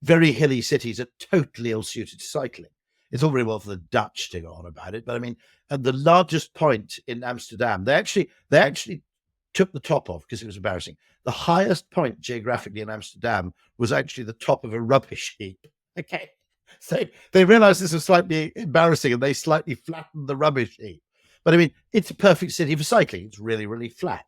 very hilly cities are totally ill-suited to cycling. It's all very well for the Dutch to go on about it, but I mean, at the largest point in Amsterdam, they actually took the top off because it was embarrassing. The highest point geographically in Amsterdam was actually the top of a rubbish heap. Okay. So they realized this was slightly embarrassing and they slightly flattened the rubbish heap. But I mean, it's a perfect city for cycling. It's really, really flat.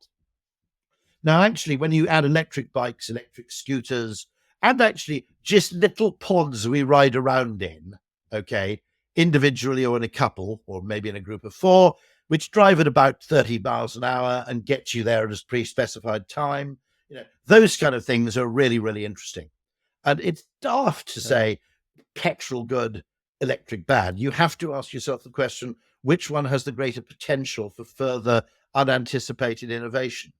Now, actually, when you add electric bikes, electric scooters, and actually just little pods we ride around in, okay, individually or in a couple, or maybe in a group of 4, which drive at about 30 miles an hour and get you there at a pre-specified time, those kind of things are really, really interesting. And it's daft to say petrol good, electric bad. You have to ask yourself the question, which one has the greater potential for further unanticipated innovation?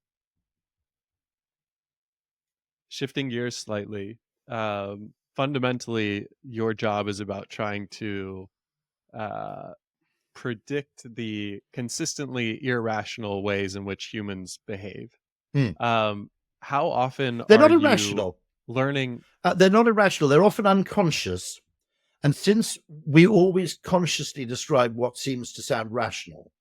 Shifting gears slightly, fundamentally, your job is about trying to predict the consistently irrational ways in which humans behave. How often They're are not you irrational. learning? They're not irrational. They're often unconscious. And since we always consciously describe what seems to sound rational,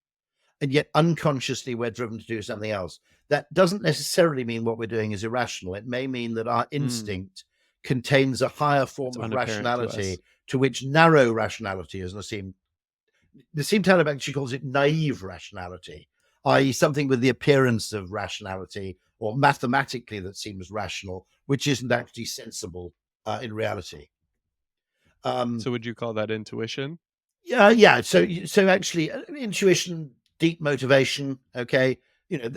and yet unconsciously we're driven to do something else, that doesn't necessarily mean what we're doing is irrational. It may mean that our instinct contains a higher form of rationality to which narrow rationality, as Nassim Taleb actually calls it, naive rationality, i.e. something with the appearance of rationality or mathematically that seems rational, which isn't actually sensible in reality. So would you call that intuition? Yeah. So actually, intuition, deep motivation. Okay.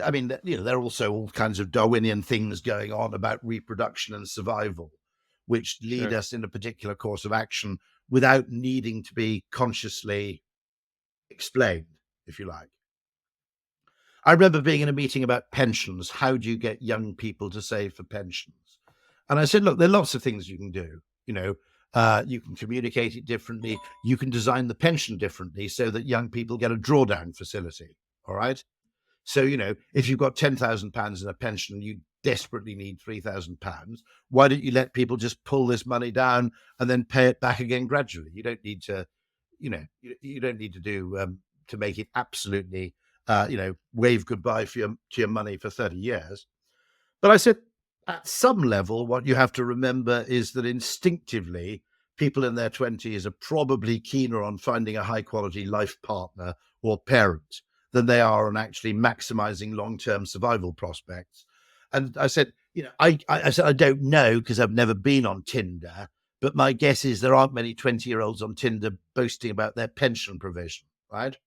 I mean, there are also all kinds of Darwinian things going on about reproduction and survival, which lead us in a particular course of action without needing to be consciously explained, if you like. I remember being in a meeting about pensions. How do you get young people to save for pensions? And I said, look, there are lots of things you can do. You can communicate it differently. You can design the pension differently so that young people get a drawdown facility. All right. So, if you've got £10,000 in a pension, you desperately need £3,000. Why don't you let people just pull this money down and then pay it back again gradually? You don't need to, you don't need to do to make it absolutely, wave goodbye to your money for 30 years. But I said, at some level, what you have to remember is that instinctively, people in their 20s are probably keener on finding a high quality life partner or parent than they are on actually maximizing long-term survival prospects. And I said, I said, I don't know because I've never been on Tinder, but my guess is there aren't many 20-year-olds on Tinder boasting about their pension provision, right?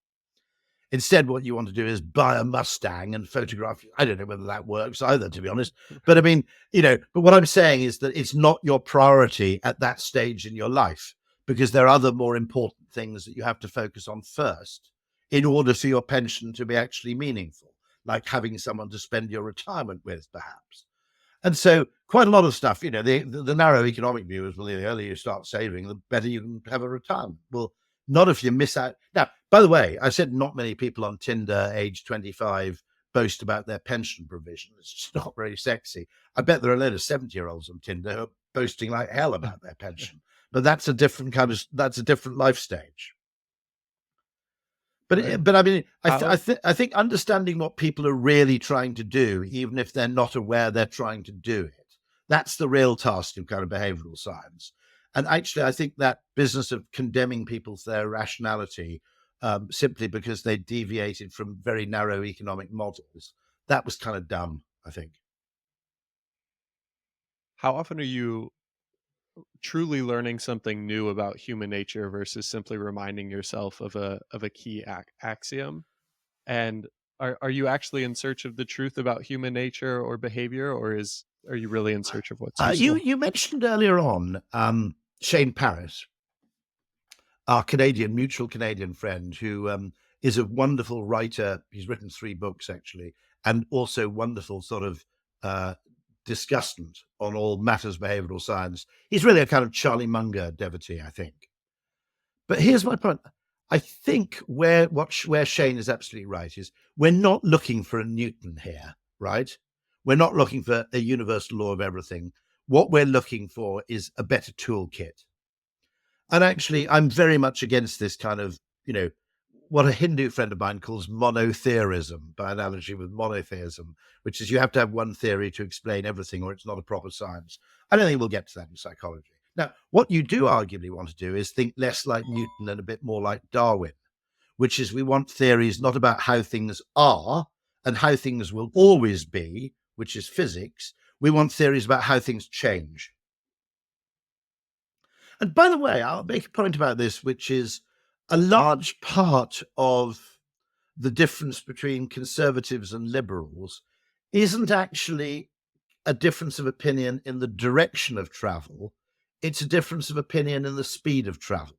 Instead, what you want to do is buy a Mustang and photograph. I don't know whether that works either, to be honest. But I mean, but what I'm saying is that it's not your priority at that stage in your life because there are other more important things that you have to focus on first in order for your pension to be actually meaningful, like having someone to spend your retirement with, perhaps. And so quite a lot of stuff, the narrow economic view is, well, the earlier you start saving, the better you can have a retirement. Well, not if you miss out. Now, by the way, I said not many people on Tinder age 25 boast about their pension provision. It's just not very sexy. I bet there are a load of 70-year-olds on Tinder who are boasting like hell about their pension. But that's a different life stage. But right? but I mean, How I think understanding what people are really trying to do, even if they're not aware they're trying to do it, that's the real task of kind of behavioral science. And actually, I think that business of condemning people for their rationality simply because they deviated from very narrow economic models, that was kind of dumb, I think. how often are you truly learning something new about human nature versus simply reminding yourself of a key axiom? And are you actually in search of the truth about human nature or behavior, or are you really in search of what's useful? You mentioned earlier on Shane Paris, our Canadian mutual Canadian friend, who is a wonderful writer. He's written 3 books actually, and also wonderful sort of uh, discussant on all matters behavioral science. He's really a kind of Charlie Munger devotee, I think. But here's my point. I think where Shane is absolutely right is we're not looking for a Newton here, right? We're not looking for a universal law of everything. What we're looking for is a better toolkit. And actually, I'm very much against this kind of, what a Hindu friend of mine calls monotheism, by analogy with monotheism, which is you have to have one theory to explain everything or it's not a proper science. I don't think we'll get to that in psychology. Now, what you do arguably want to do is think less like Newton and a bit more like Darwin, which is we want theories not about how things are and how things will always be, which is physics. We want theories about how things change. And by the way, I'll make a point about this, which is a large part of the difference between conservatives and liberals isn't actually a difference of opinion in the direction of travel. It's a difference of opinion in the speed of travel.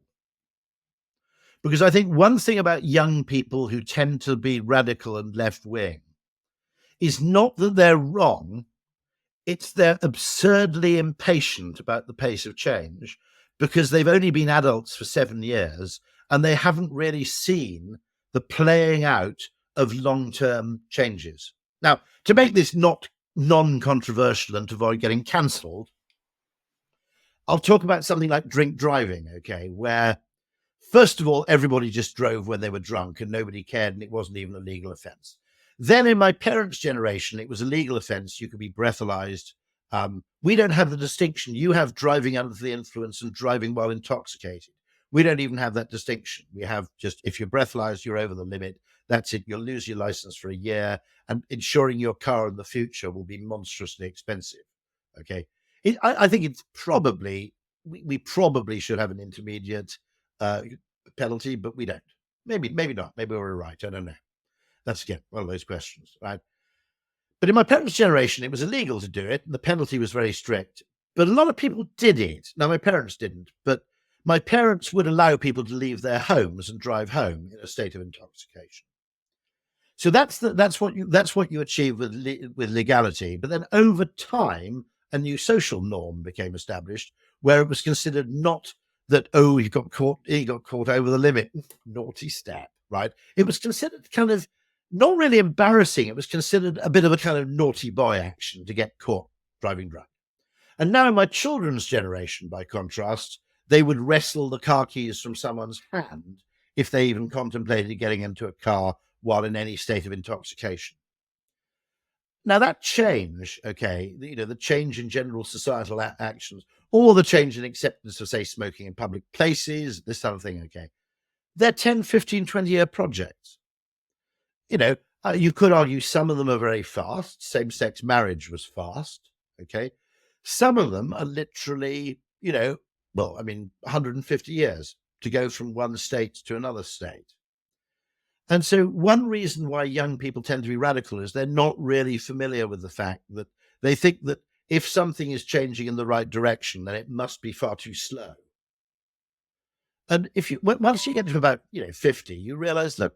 Because I think one thing about young people who tend to be radical and left wing is not that they're wrong, it's they're absurdly impatient about the pace of change because they've only been adults for 7 years and they haven't really seen the playing out of long-term changes. Now, to make this not non-controversial and to avoid getting cancelled, I'll talk about something like drink driving, okay, where first of all, everybody just drove when they were drunk and nobody cared and it wasn't even a legal offence. Then in my parents' generation, it was a legal offence. You could be breathalyzed. We don't have the distinction. You have driving under the influence and driving while intoxicated. We don't even have that distinction. We have just, if you're breathalyzed, you're over the limit. That's it. You'll lose your license for a year, and insuring your car in the future will be monstrously expensive. Okay. I think it's probably, we probably should have an intermediate penalty, but we don't. Maybe not. Maybe we're right. I don't know. That's again one of those questions, right? But in my parents' generation, it was illegal to do it. And the penalty was very strict, but a lot of people did it. Now, my parents didn't, but my parents would allow people to leave their homes and drive home in a state of intoxication. So that's what you achieve with legality. But then over time, a new social norm became established where it was considered not that, oh, he got caught over the limit, naughty step, right? It was considered kind of not really embarrassing. It was considered a bit of a kind of naughty boy action to get caught driving drunk. And now in my children's generation, by contrast, they would wrestle the car keys from someone's hand if they even contemplated getting into a car while in any state of intoxication. Now that change, okay, the change in general societal actions, or the change in acceptance of, say, smoking in public places, this sort of thing, okay, they're 10, 15, 20-year projects. You could argue some of them are very fast. Same-sex marriage was fast, okay? Some of them are literally, 150 years to go from one state to another state. And so one reason why young people tend to be radical is they're not really familiar with the fact that they think that if something is changing in the right direction, then it must be far too slow. And once you get to about 50, you realize that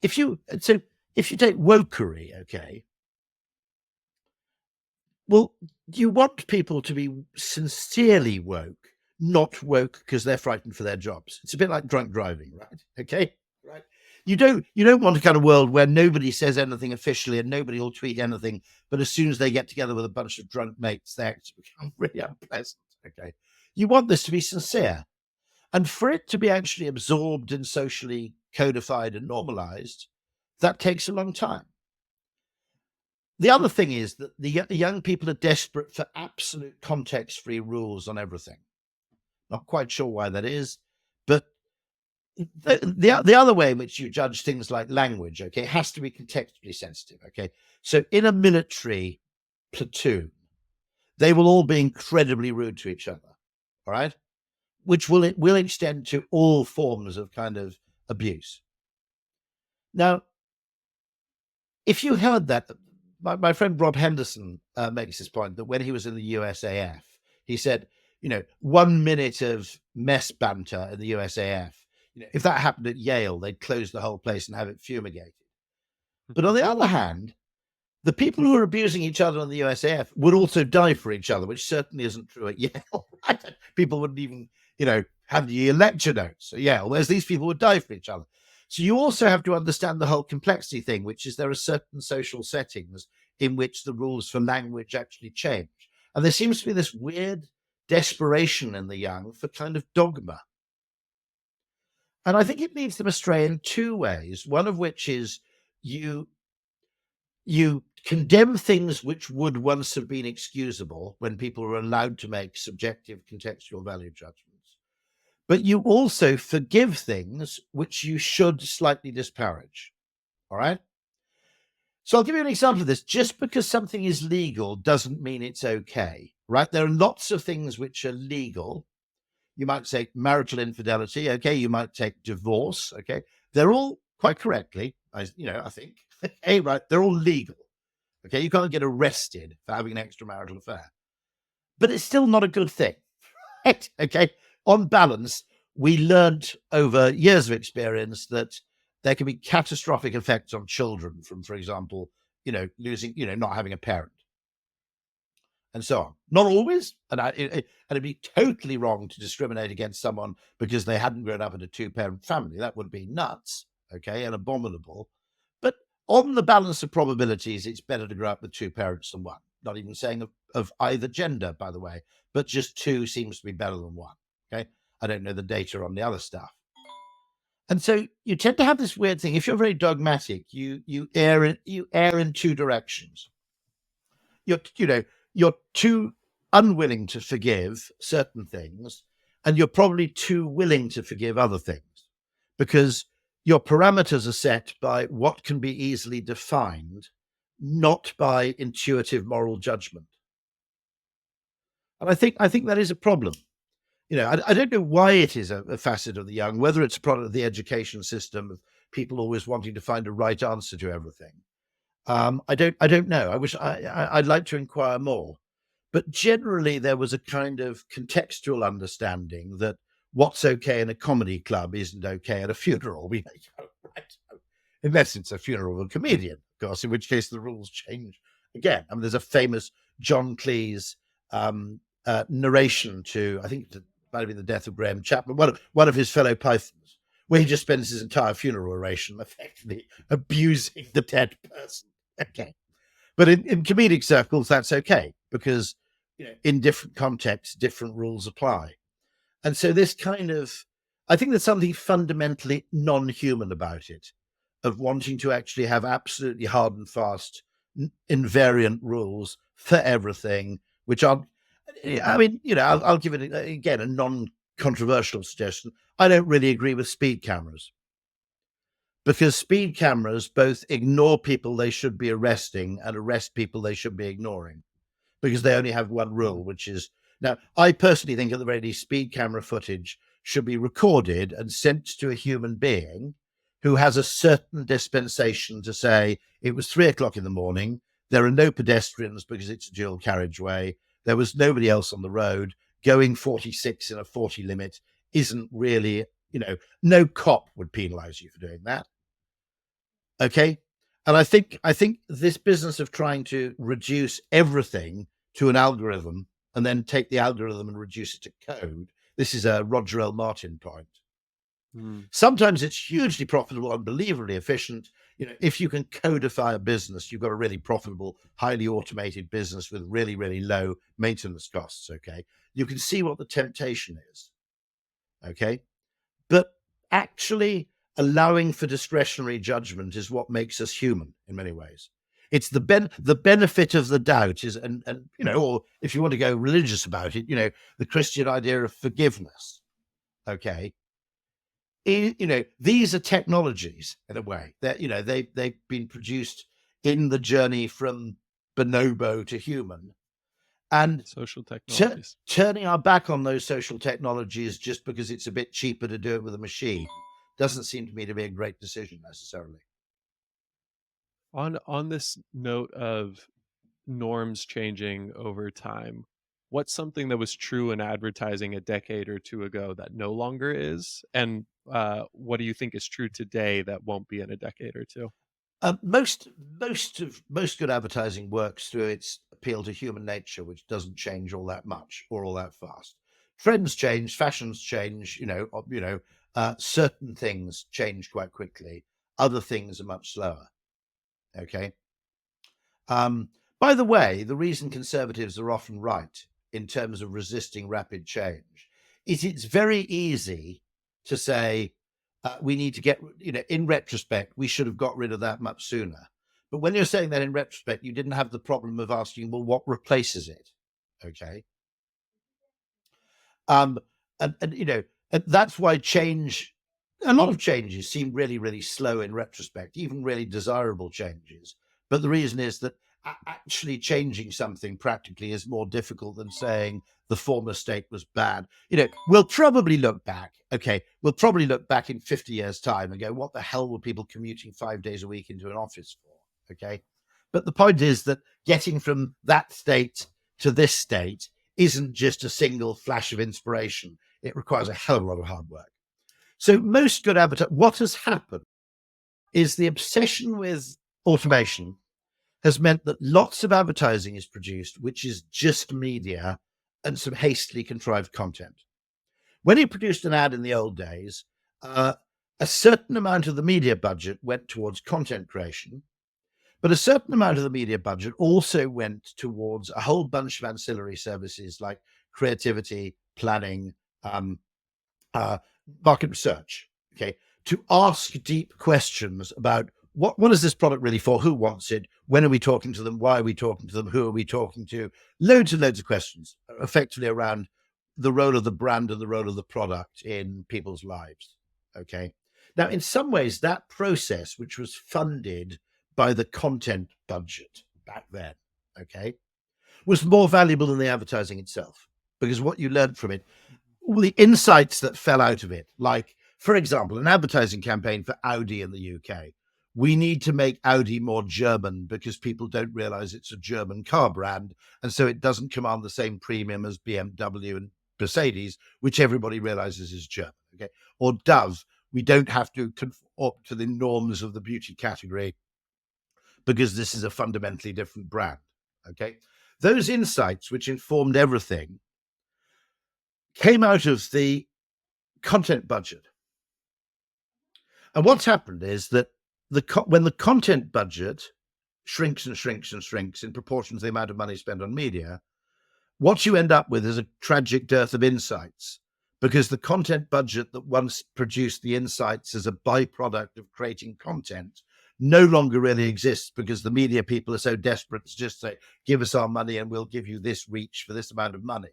if you take wokery, okay, well, you want people to be sincerely woke, not woke because they're frightened for their jobs. It's a bit like drunk driving, right? Okay, right. You don't want a kind of world where nobody says anything officially and nobody will tweet anything, but as soon as they get together with a bunch of drunk mates, they actually become really unpleasant. Okay, you want this to be sincere, and for it to be actually absorbed and socially codified and normalized, that takes a long time. The other thing is that the young people are desperate for absolute context-free rules on everything. Not quite sure why that is, but the other way in which you judge things like language, okay, has to be contextually sensitive, okay? So in a military platoon, they will all be incredibly rude to each other, all right? Which will extend to all forms of kind of abuse. Now, if you heard that, my friend Rob Henderson makes this point that when he was in the USAF, he said, 1 minute of mess banter in the USAF, if that happened at Yale, they'd close the whole place and have it fumigated. But on the other hand, the people who are abusing each other in the USAF would also die for each other, which certainly isn't true at Yale. Right? People wouldn't even, have the lecture notes at Yale, whereas these people would die for each other. So you also have to understand the whole complexity thing, which is there are certain social settings in which the rules for language actually change. And there seems to be this weird desperation in the young for kind of dogma. And I think it leads them astray in two ways, one of which is you condemn things which would once have been excusable when people were allowed to make subjective contextual value judgments. But you also forgive things which you should slightly disparage. All right? So I'll give you an example of this. Just because something is legal doesn't mean it's okay, right? There are lots of things which are legal. You might say marital infidelity, okay? You might take divorce, okay? They're all quite correctly, I think, hey, right? They're all legal, okay? You can't get arrested for having an extramarital affair, but it's still not a good thing, right? Okay? On balance, we learned over years of experience that there can be catastrophic effects on children from, for example, losing, not having a parent, and so on. Not always, and it'd be totally wrong to discriminate against someone because they hadn't grown up in a two-parent family. That would be nuts, okay, and abominable. But on the balance of probabilities, it's better to grow up with two parents than one. Not even saying of either gender, by the way, but just two seems to be better than one. Okay, I don't know the data on the other stuff. And so you tend to have this weird thing. If you're very dogmatic, you err in two directions. You're too unwilling to forgive certain things, and you're probably too willing to forgive other things because your parameters are set by what can be easily defined, not by intuitive moral judgment. And I think that is a problem. I don't know why it is a facet of the young, whether it's a product of the education system, of people always wanting to find a right answer to everything. I don't know. I'd like to inquire more. But generally, there was a kind of contextual understanding that what's okay in a comedy club isn't okay at a funeral. Right? Unless it's a funeral of a comedian, of course, in which case the rules change again. I mean, there's a famous John Cleese narration to, I think it might have been the death of Graham Chapman, one of his fellow Pythons, where he just spends his entire funeral oration effectively abusing the dead person. Okay. But in comedic circles, that's okay, because in different contexts, different rules apply. And so this kind of, I think there's something fundamentally non-human about it, of wanting to actually have absolutely hard and fast invariant rules for everything, which are, I'll give it, again, a non-controversial suggestion. I don't really agree with speed cameras, because speed cameras both ignore people they should be arresting and arrest people they should be ignoring, because they only have one rule, which is, now, I personally think at the very least, speed camera footage should be recorded and sent to a human being who has a certain dispensation to say, it was 3:00 in the morning, there are no pedestrians because it's a dual carriageway, there was nobody else on the road, going 46 in a 40 limit isn't really, no cop would penalize you for doing that. Okay. And I think this business of trying to reduce everything to an algorithm and then take the algorithm and reduce it to code, this is a Roger L. Martin point. Sometimes it's hugely profitable, unbelievably efficient. If you can codify a business, you've got a really profitable, highly automated business with really, really low maintenance costs. Okay. You can see what the temptation is. Okay. But actually, allowing for discretionary judgment is what makes us human in many ways. It's the benefit of the doubt is, and or if you want to go religious about it, the Christian idea of forgiveness. Okay, these are technologies in a way that they've been produced in the journey from bonobo to human, and social technologies. Turning our back on those social technologies just because it's a bit cheaper to do it with a machine doesn't seem to me to be a great decision necessarily. On this note of norms changing over time, what's something that was true in advertising a decade or two ago that no longer is? And what do you think is true today that won't be in a decade or two? Most good advertising works through its appeal to human nature, which doesn't change all that much or all that fast. Trends change, fashions change. Certain things change quite quickly. Other things are much slower. Okay. By the way, the reason conservatives are often right in terms of resisting rapid change is it's very easy to say we need to get, in retrospect, we should have got rid of that much sooner. But when you're saying that in retrospect, you didn't have the problem of asking, well, what replaces it? Okay. And that's why a lot of changes seem really, really slow in retrospect, even really desirable changes. But the reason is that actually changing something practically is more difficult than saying the former state was bad. We'll probably look back. Okay, we'll probably look back in 50 years' time and go, what the hell were people commuting 5 days a week into an office for? Okay. But the point is that getting from that state to this state isn't just a single flash of inspiration. It requires a hell of a lot of hard work. So most good advertising, what has happened is the obsession with automation has meant that lots of advertising is produced, which is just media and some hastily contrived content. When you produced an ad in the old days, a certain amount of the media budget went towards content creation, but a certain amount of the media budget also went towards a whole bunch of ancillary services like creativity, planning, market research, okay, to ask deep questions about what is this product really for? Who wants it? When are we talking to them? Why are we talking to them? Who are we talking to? Loads and loads of questions, effectively around the role of the brand and the role of the product in people's lives. Okay. Now, in some ways, that process, which was funded by the content budget back then, okay, was more valuable than the advertising itself, because what you learned from it, all the insights that fell out of it, like, for example, an advertising campaign for Audi in the UK. We need to make Audi more German because people don't realize it's a German car brand. And so it doesn't command the same premium as BMW and Mercedes, which everybody realizes is German. Okay. Or Dove, we don't have to conform to the norms of the beauty category because this is a fundamentally different brand. Okay. Those insights, which informed everything, came out of the content budget. And what's happened is that when the content budget shrinks and shrinks and shrinks in proportion to the amount of money spent on media, what you end up with is a tragic dearth of insights, because the content budget that once produced the insights as a byproduct of creating content no longer really exists, because the media people are so desperate to just say, give us our money and we'll give you this reach for this amount of money,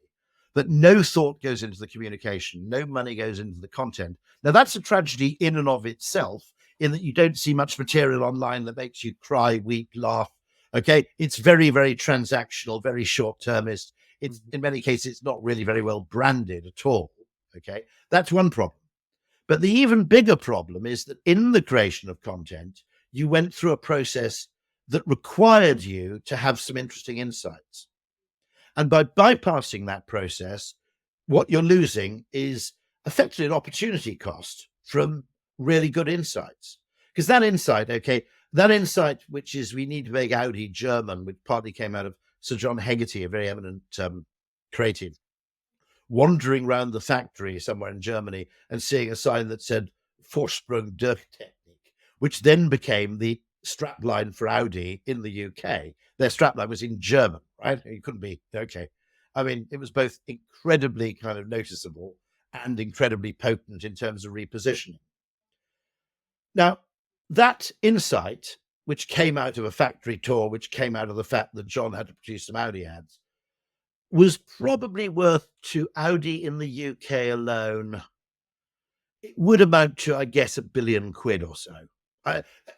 that no thought goes into the communication, no money goes into the content. Now, that's a tragedy in and of itself, in that you don't see much material online that makes you cry, weep, laugh. Okay, it's very, very transactional, very short-termist. It's, in many cases, it's not really very well branded at all. Okay, that's one problem. But the even bigger problem is that in the creation of content, you went through a process that required you to have some interesting insights. And by bypassing that process, what you're losing is effectively an opportunity cost from really good insights. Because that insight, which is we need to make Audi German, which partly came out of Sir John Hegarty, a very eminent creative, wandering around the factory somewhere in Germany and seeing a sign that said Vorsprung durch Technik, which then became the strapline for Audi in the UK. Their strapline was in German, right? You couldn't be, okay. I mean, it was both incredibly kind of noticeable and incredibly potent in terms of repositioning. Now, that insight, which came out of a factory tour, which came out of the fact that John had to produce some Audi ads, was probably worth to Audi in the UK alone. It would amount to, I guess, £1 billion or so,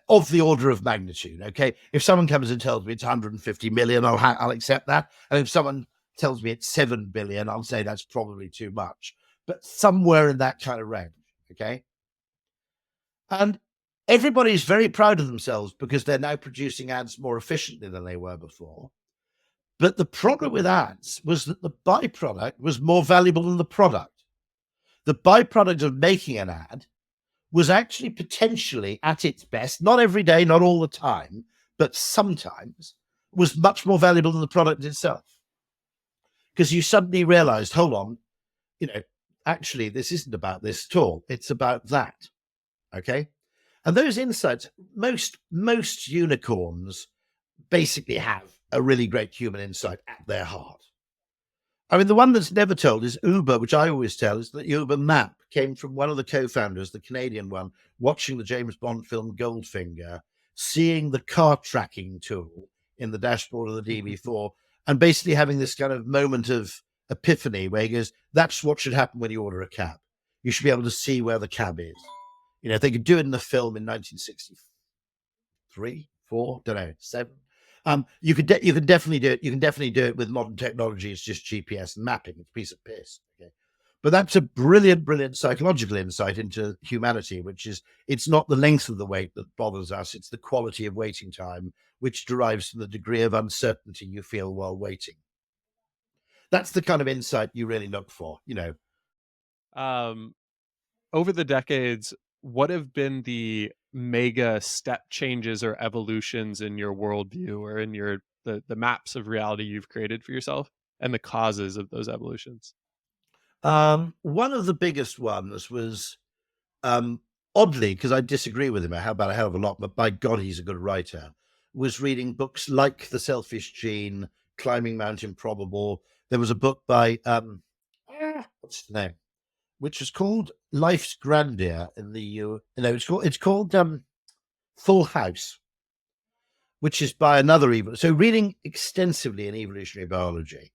of the order of magnitude. Okay, if someone comes and tells me it's 150 million, I'll accept that. And if someone tells me it's 7 billion, I'll say that's probably too much. But somewhere in that kind of range. Okay, and everybody's very proud of themselves because they're now producing ads more efficiently than they were before. But the problem with ads was that the byproduct was more valuable than the product. The byproduct of making an ad was actually potentially at its best, not every day, not all the time, but sometimes, was much more valuable than the product itself. Because you suddenly realized, hold on, actually, this isn't about this at all. It's about that. Okay. And those insights, most unicorns basically have a really great human insight at their heart. I mean, the one that's never told is Uber, which I always tell, is that the Uber map came from one of the co-founders, the Canadian one, watching the James Bond film Goldfinger, seeing the car tracking tool in the dashboard of the DB4, and basically having this kind of moment of epiphany where he goes, that's what should happen when you order a cab. You should be able to see where the cab is. If they could do it in the film in 1963, 4, don't know, 7. You can definitely do it. You can definitely do it with modern technology. It's just GPS and mapping. It's a piece of piss. Okay, but that's a brilliant psychological insight into humanity, which is it's not the length of the wait that bothers us. It's the quality of waiting time, which derives from the degree of uncertainty you feel while waiting. That's the kind of insight you really look for. Over the decades, what have been the mega step changes or evolutions in your worldview or in the maps of reality you've created for yourself and the causes of those evolutions? One of the biggest ones was, oddly, because I disagree with him about a hell of a lot, but by God, he's a good writer, was reading books like The Selfish Gene, Climbing Mount Improbable. There was a book by, what's the name? Which was called Life's Grandeur in the it's called Full House, which is by another so reading extensively in evolutionary biology,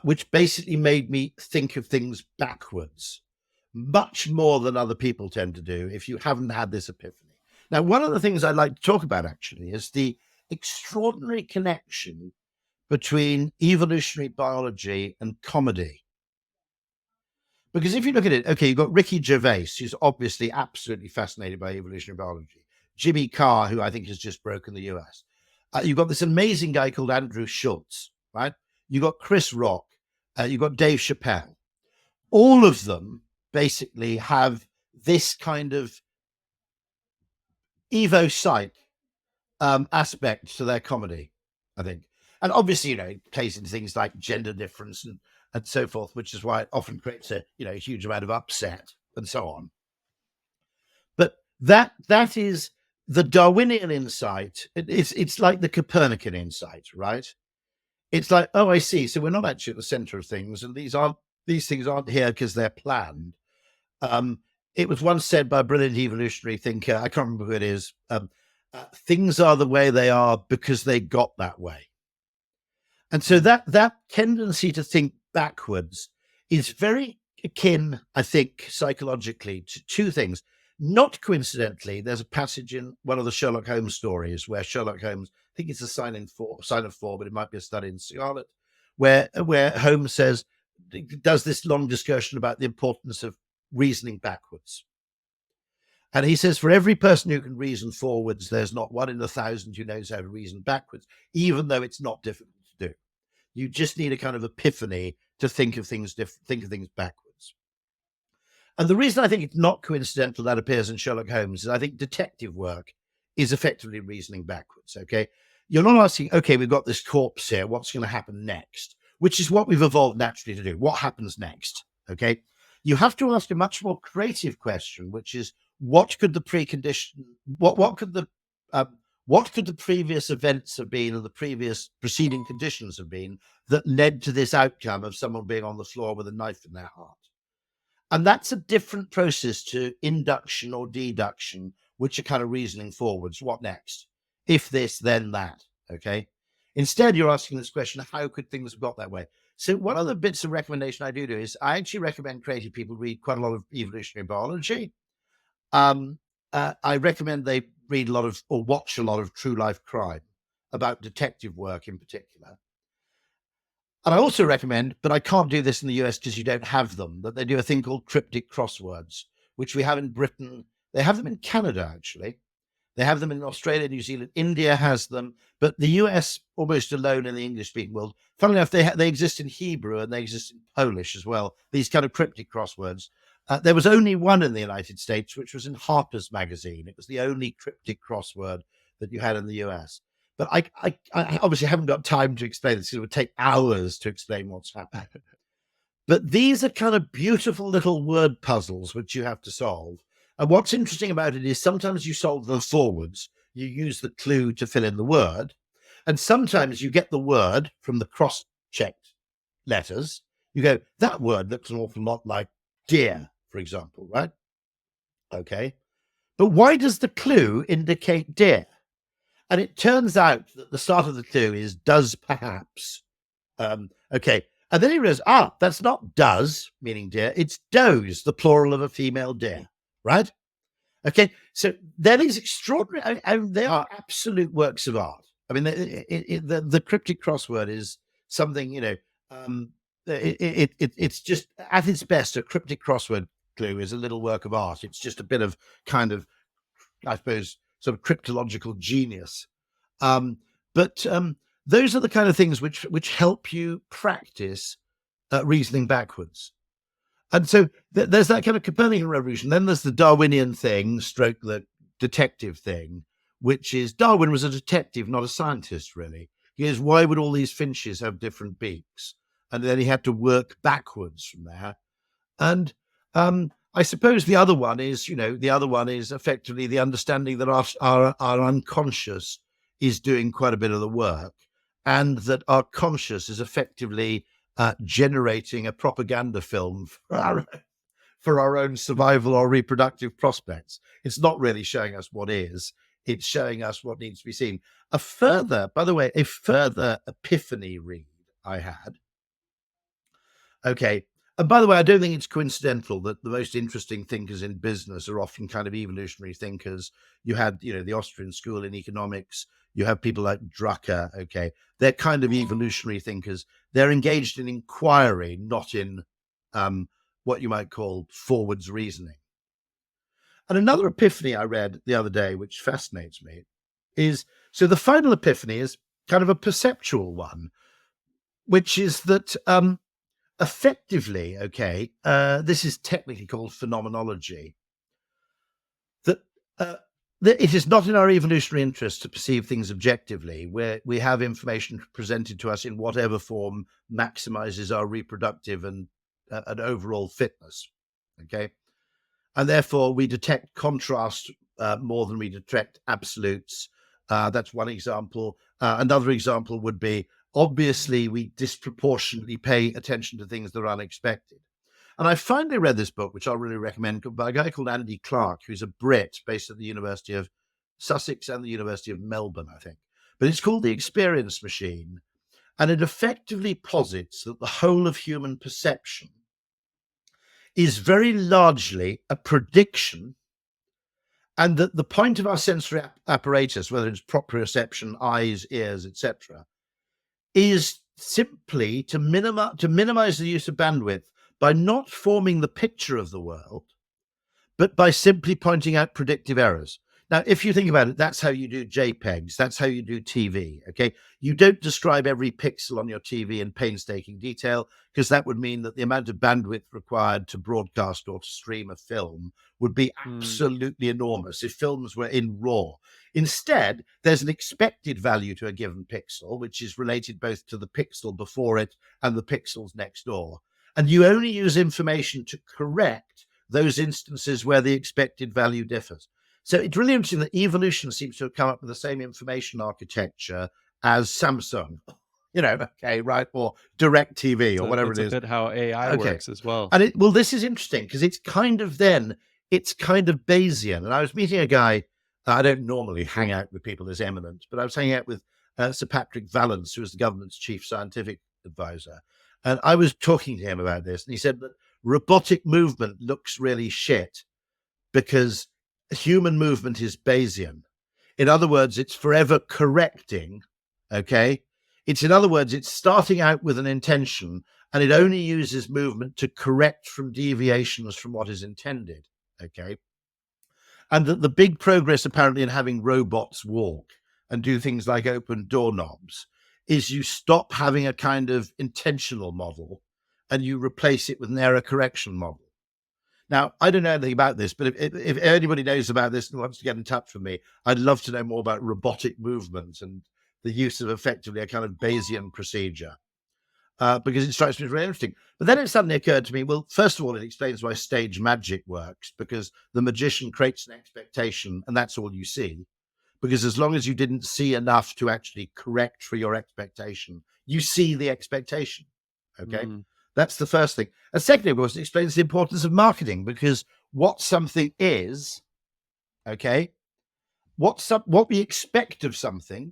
which basically made me think of things backwards, much more than other people tend to do if you haven't had this epiphany. Now, one of the things I'd like to talk about actually is the extraordinary connection between evolutionary biology and comedy. Because if you look at it, okay, you've got Ricky Gervais, who's obviously absolutely fascinated by evolutionary biology. Jimmy Carr, who I think has just broken the US. You've got this amazing guy called Andrew Schultz, right? You've got Chris Rock. You've got Dave Chappelle. All of them basically have this kind of Evo psych aspect to their comedy, I think. And obviously, it plays into things like gender difference and so forth, which is why it often creates a huge amount of upset and so on. But that is the Darwinian insight. It's like the Copernican insight, right? It's like, oh, I see. So we're not actually at the center of things, and these things aren't here because they're planned. It was once said by a brilliant evolutionary thinker, I can't remember who it is, things are the way they are because they got that way. And so that tendency to think backwards is very akin, I think, psychologically to two things. Not coincidentally, there's a passage in one of the Sherlock Holmes stories where Sherlock Holmes, I think it's a sign of four, but it might be a study in Scarlet, where Holmes does this long discussion about the importance of reasoning backwards. And he says, for every person who can reason forwards, there's not one in 1,000 who knows how to reason backwards, even though it's not difficult to do. You just need a kind of epiphany to think of things backwards. And the reason I think it's not coincidental that appears in Sherlock Holmes is I think detective work is effectively reasoning backwards. Okay, you're not asking, okay, we've got this corpse here, what's going to happen next? Which is what we've evolved naturally to do. What happens next? Okay, you have to ask a much more creative question, which is, what could the precondition? What could the previous events have been, or the previous preceding conditions have been that led to this outcome of someone being on the floor with a knife in their heart? And that's a different process to induction or deduction, which are kind of reasoning forwards. What next? If this, then that. Okay. Instead, you're asking this question, how could things have got that way? So one of the bits of recommendation I do is I actually recommend creative people read quite a lot of evolutionary biology. I recommend they read a lot of or watch a lot of true life crime about detective work in particular. And I also recommend, but I can't do this in the US because you don't have them, that they do a thing called cryptic crosswords, which we have in Britain. They have them in Canada, actually. They have them in Australia, New Zealand. India has them, but the US almost alone in the English-speaking world. Funnily enough, they exist in Hebrew and they exist in Polish as well, these kind of cryptic crosswords. There was only one in the United States, which was in Harper's Magazine. It was the only cryptic crossword that you had in the US. But I obviously haven't got time to explain this. It would take hours to explain what's happening. But these are kind of beautiful little word puzzles which you have to solve. And what's interesting about it is sometimes you solve them forwards. You use the clue to fill in the word. And sometimes you get the word from the cross-checked letters. You go, that word looks an awful lot like deer, for example, right? Okay. But why does the clue indicate deer? And it turns out that the start of the clue is does perhaps. Okay. And then he realizes, that's not does, meaning deer. It's does, the plural of a female deer, right? Okay. So that is extraordinary. They are absolute works of art. I mean, the cryptic crossword is something, it's just at its best, a cryptic crossword clue is a little work of art. It's just a bit of kind of, I suppose, sort of cryptological genius. But those are the kind of things which help you practice reasoning backwards. And so there's that kind of Copernican revolution. Then there's the Darwinian thing, stroke the detective thing, which is Darwin was a detective, not a scientist, really. He goes, why would all these finches have different beaks? And then he had to work backwards from there. And I suppose the other one is effectively the understanding that our unconscious is doing quite a bit of the work, and that our conscious is effectively generating a propaganda film for our own survival or reproductive prospects. It's not really showing us what is, it's showing us what needs to be seen. A further epiphany read I had. Okay. And by the way, I don't think it's coincidental that the most interesting thinkers in business are often kind of evolutionary thinkers. You had, the Austrian school in economics. You have people like Drucker. Okay. They're kind of evolutionary thinkers. They're engaged in inquiry, not in what you might call forwards reasoning. And another epiphany I read the other day, which fascinates me, is, so the final epiphany is kind of a perceptual one, which is that effectively, this is technically called phenomenology, that it is not in our evolutionary interest to perceive things objectively, where we have information presented to us in whatever form maximizes our reproductive and overall fitness. Okay. And therefore we detect contrast more than we detect absolutes. That's one example. Another example would be, obviously, we disproportionately pay attention to things that are unexpected. And I finally read this book, which I'll really recommend, by a guy called Andy Clark, who's a Brit based at the University of Sussex and the University of Melbourne, I think. But it's called The Experience Machine. And it effectively posits that the whole of human perception is very largely a prediction, and that the point of our sensory apparatus, whether it's proprioception, eyes, ears, etc., is simply to minimize the use of bandwidth by not forming the picture of the world, but by simply pointing out predictive errors. Now, if you think about it, that's how you do JPEGs. That's how you do TV. Okay. You don't describe every pixel on your TV in painstaking detail, because that would mean that the amount of bandwidth required to broadcast or to stream a film would be absolutely enormous if films were in RAW. Instead, there's an expected value to a given pixel, which is related both to the pixel before it and the pixels next door. And you only use information to correct those instances where the expected value differs. So it's really interesting that evolution seems to have come up with the same information architecture as Samsung. okay, right, or direct TV or whatever That's it a is. bit how AI Okay. works as well. And this is interesting because it's kind of Bayesian. And I was meeting a guy. I don't normally hang out with people as eminent, but I was hanging out with Sir Patrick Vallance, who is the government's chief scientific advisor. And I was talking to him about this, and he said that robotic movement looks really shit because human movement is Bayesian. In other words, it's forever correcting. Okay. In other words, it's starting out with an intention and it only uses movement to correct from deviations from what is intended. Okay. And that the big progress apparently in having robots walk and do things like open doorknobs is you stop having a kind of intentional model and you replace it with an error correction model. Now, I don't know anything about this, but if anybody knows about this and wants to get in touch with me, I'd love to know more about robotic movement and the use of effectively a kind of Bayesian procedure, because it strikes me as really interesting. But then it suddenly occurred to me, well, first of all, it explains why stage magic works, because the magician creates an expectation and that's all you see. Because as long as you didn't see enough to actually correct for your expectation, you see the expectation. Okay. That's the first thing. And secondly, of course, it explains the importance of marketing, because what something is, okay, what we expect of something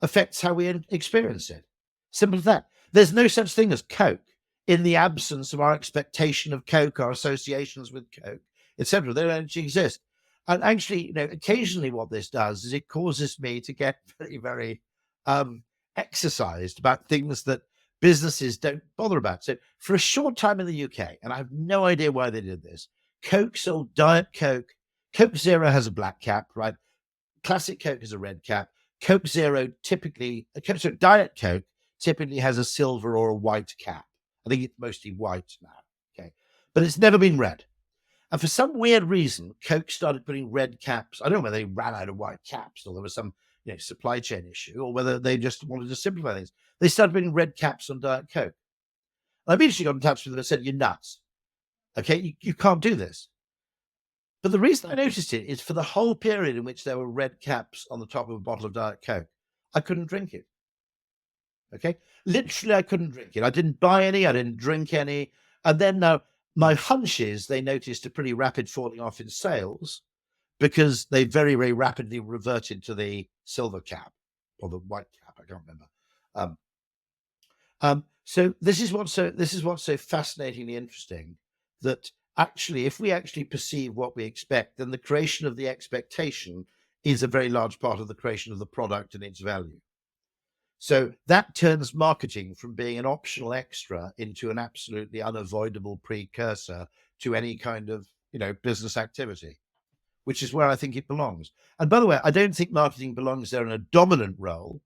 affects how we experience it. Simple as that. There's no such thing as Coke in the absence of our expectation of Coke, our associations with Coke, etc. They don't actually exist. And actually, occasionally what this does is it causes me to get very, very exercised about things that businesses don't bother about. So for a short time in the UK, and I have no idea why they did this, Coke sold Diet Coke. Coke Zero has a black cap, right? Classic Coke has a red cap. Coke Zero Diet Coke typically has a silver or a white cap. I think it's mostly white now. Okay. But it's never been red. And for some weird reason, Coke started putting red caps. I don't know whether they ran out of white caps or there was some supply chain issue, or whether they just wanted to simplify things. They started putting red caps on Diet Coke. I immediately got in touch with them and said, "You're nuts. Okay, you can't do this." But the reason I noticed it is for the whole period in which there were red caps on the top of a bottle of Diet Coke, I couldn't drink it. Okay, literally, I couldn't drink it. I didn't buy any. I didn't drink any. And then now my hunch is they noticed a pretty rapid falling off in sales because they very, very rapidly reverted to the silver cap or the white cap. I can't remember. So this is what's so fascinatingly interesting, that actually, if we actually perceive what we expect, then the creation of the expectation is a very large part of the creation of the product and its value. So that turns marketing from being an optional extra into an absolutely unavoidable precursor to any kind of, business activity, which is where I think it belongs. And by the way, I don't think marketing belongs there in a dominant role,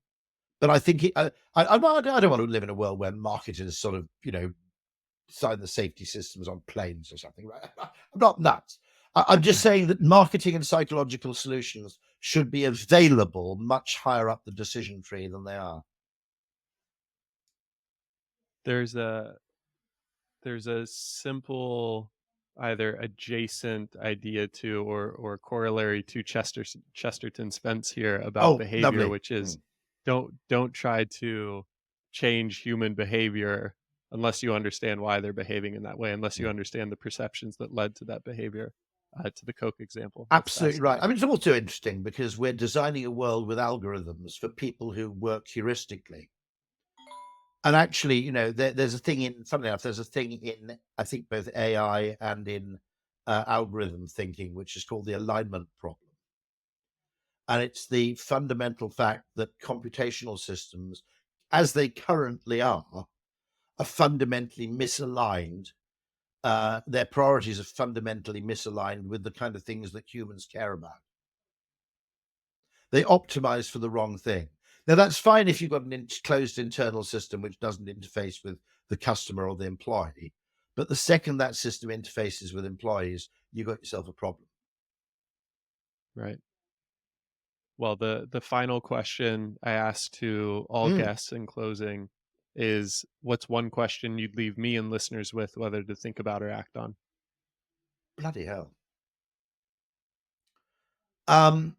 but I think I don't want to live in a world where marketers sort of, design the safety systems on planes or something, right? I'm not nuts. I'm just saying that marketing and psychological solutions should be available much higher up the decision tree than they are. There's a simple either adjacent idea to or corollary to Chesterton's fence here about behavior, lovely. which is don't try to change human behavior unless you understand why they're behaving in that way, unless you understand the perceptions that led to that behavior. To the Coke example. Absolutely right. I mean, it's also interesting because we're designing a world with algorithms for people who work heuristically. And actually, there's a thing funnily enough, there's a thing in, I think, both AI and in algorithm thinking, which is called the alignment problem. And it's the fundamental fact that computational systems, as they currently are fundamentally misaligned. Their priorities are fundamentally misaligned with the kind of things that humans care about. They optimize for the wrong thing. Now, that's fine if you've got an closed internal system which doesn't interface with the customer or the employee. But the second that system interfaces with employees, you've got yourself a problem. Right. Well, the final question I ask to all guests in closing is, what's one question you'd leave me and listeners with, whether to think about or act on? Bloody hell. I'm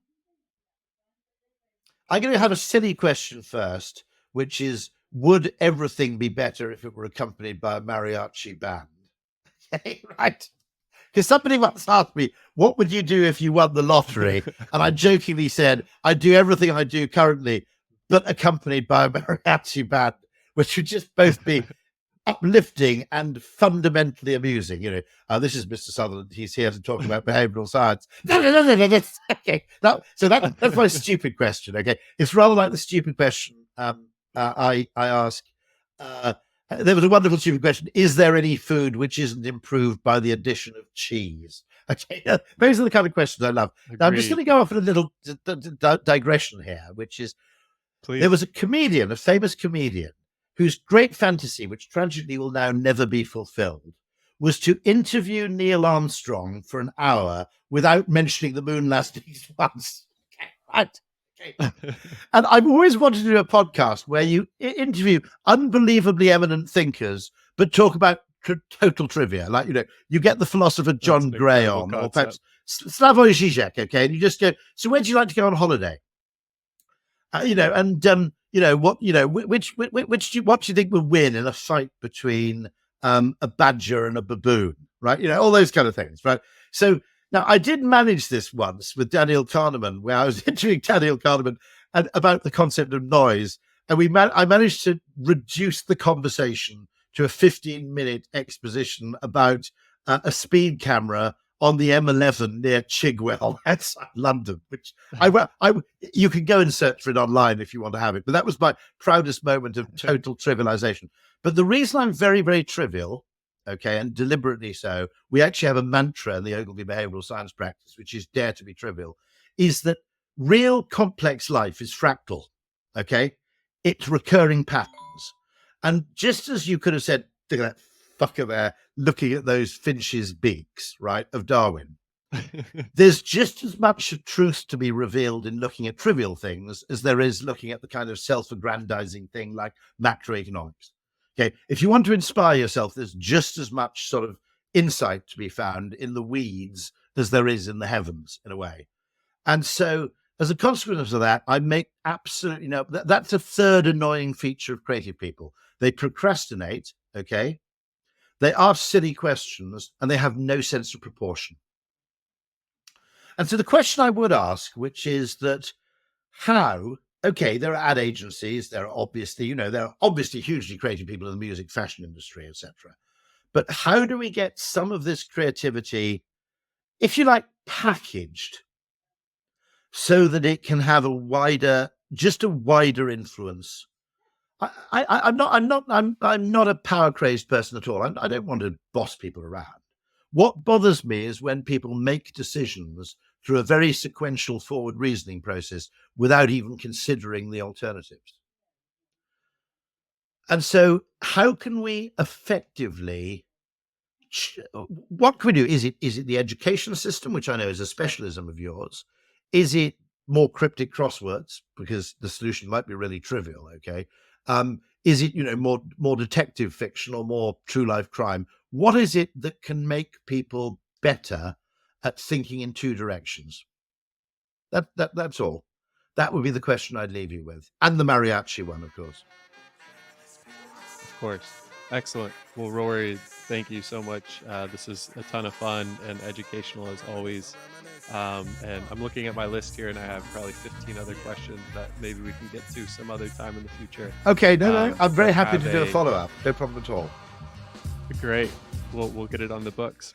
going to have a silly question first, which is, would everything be better if it were accompanied by a mariachi band? Okay, right. Because somebody once asked me, what would you do if you won the lottery? And I jokingly said, I'd do everything I do currently, but accompanied by a mariachi band, which would just both be uplifting and fundamentally amusing. This is Mr. Sutherland. He's here to talk about behavioral science. Okay. That's my stupid question. Okay. It's rather like the stupid question I ask. There was a wonderful stupid question. Is there any food which isn't improved by the addition of cheese? Okay. Those are the kind of questions I love. Now, I'm just going to go off on a little digression here, which is, Please. There was a comedian, a famous comedian, whose great fantasy, which tragically will now never be fulfilled, was to interview Neil Armstrong for an hour without mentioning the moon landing once. Okay, right. Okay. And I've always wanted to do a podcast where you interview unbelievably eminent thinkers, but talk about total trivia. Like, you get the philosopher John Gray on, or perhaps Slavoj Žižek, okay? And you just go, so where do you like to go on holiday? What do you think will win in a fight between a badger and a baboon, right? All those kind of things, right? So now I did manage this once with Daniel Kahneman, where I was interviewing Daniel Kahneman about the concept of noise, and I managed to reduce the conversation to a 15-minute exposition about a speed camera on the M11 near Chigwell outside London, which you can go and search for it online if you want to have it. But that was my proudest moment of total trivialization. But the reason I'm very, very trivial, okay, and deliberately so, we actually have a mantra in the Ogilvy behavioral science practice, which is dare to be trivial, is that real complex life is fractal, okay? It's recurring patterns. And just as you could have said, look at that fucker there looking at those finches' beaks, right, of Darwin. There's just as much truth to be revealed in looking at trivial things as there is looking at the kind of self-aggrandizing thing like macroeconomics. Okay, if you want to inspire yourself, there's just as much sort of insight to be found in the weeds as there is in the heavens, in a way. And so, as a consequence of that, I make absolutely no. That's a third annoying feature of creative people. They procrastinate, okay? They ask silly questions and they have no sense of proportion. And so the question I would ask, which is that okay, there are ad agencies, there are obviously hugely creative people in the music, fashion industry, etc. But how do we get some of this creativity, if you like, packaged so that it can have a wider influence? I'm not a power crazed person at all. I don't want to boss people around. What bothers me is when people make decisions through a very sequential forward reasoning process without even considering the alternatives. And so how can we effectively, what can we do? Is it the education system, which I know is a specialism of yours? Is it more cryptic crosswords? Because the solution might be really trivial, okay? Is it, more detective fiction or more true life crime? What is it that can make people better at thinking in two directions? That's all. That would be the question I'd leave you with. And the mariachi one, of course. Of course. Excellent. Well, Rory, thank you so much. This is a ton of fun and educational as always. And I'm looking at my list here and I have probably 15 other questions that maybe we can get to some other time in the future. Okay, no. I'm very happy to do a follow-up. No problem at all. Great. We'll get it on the books.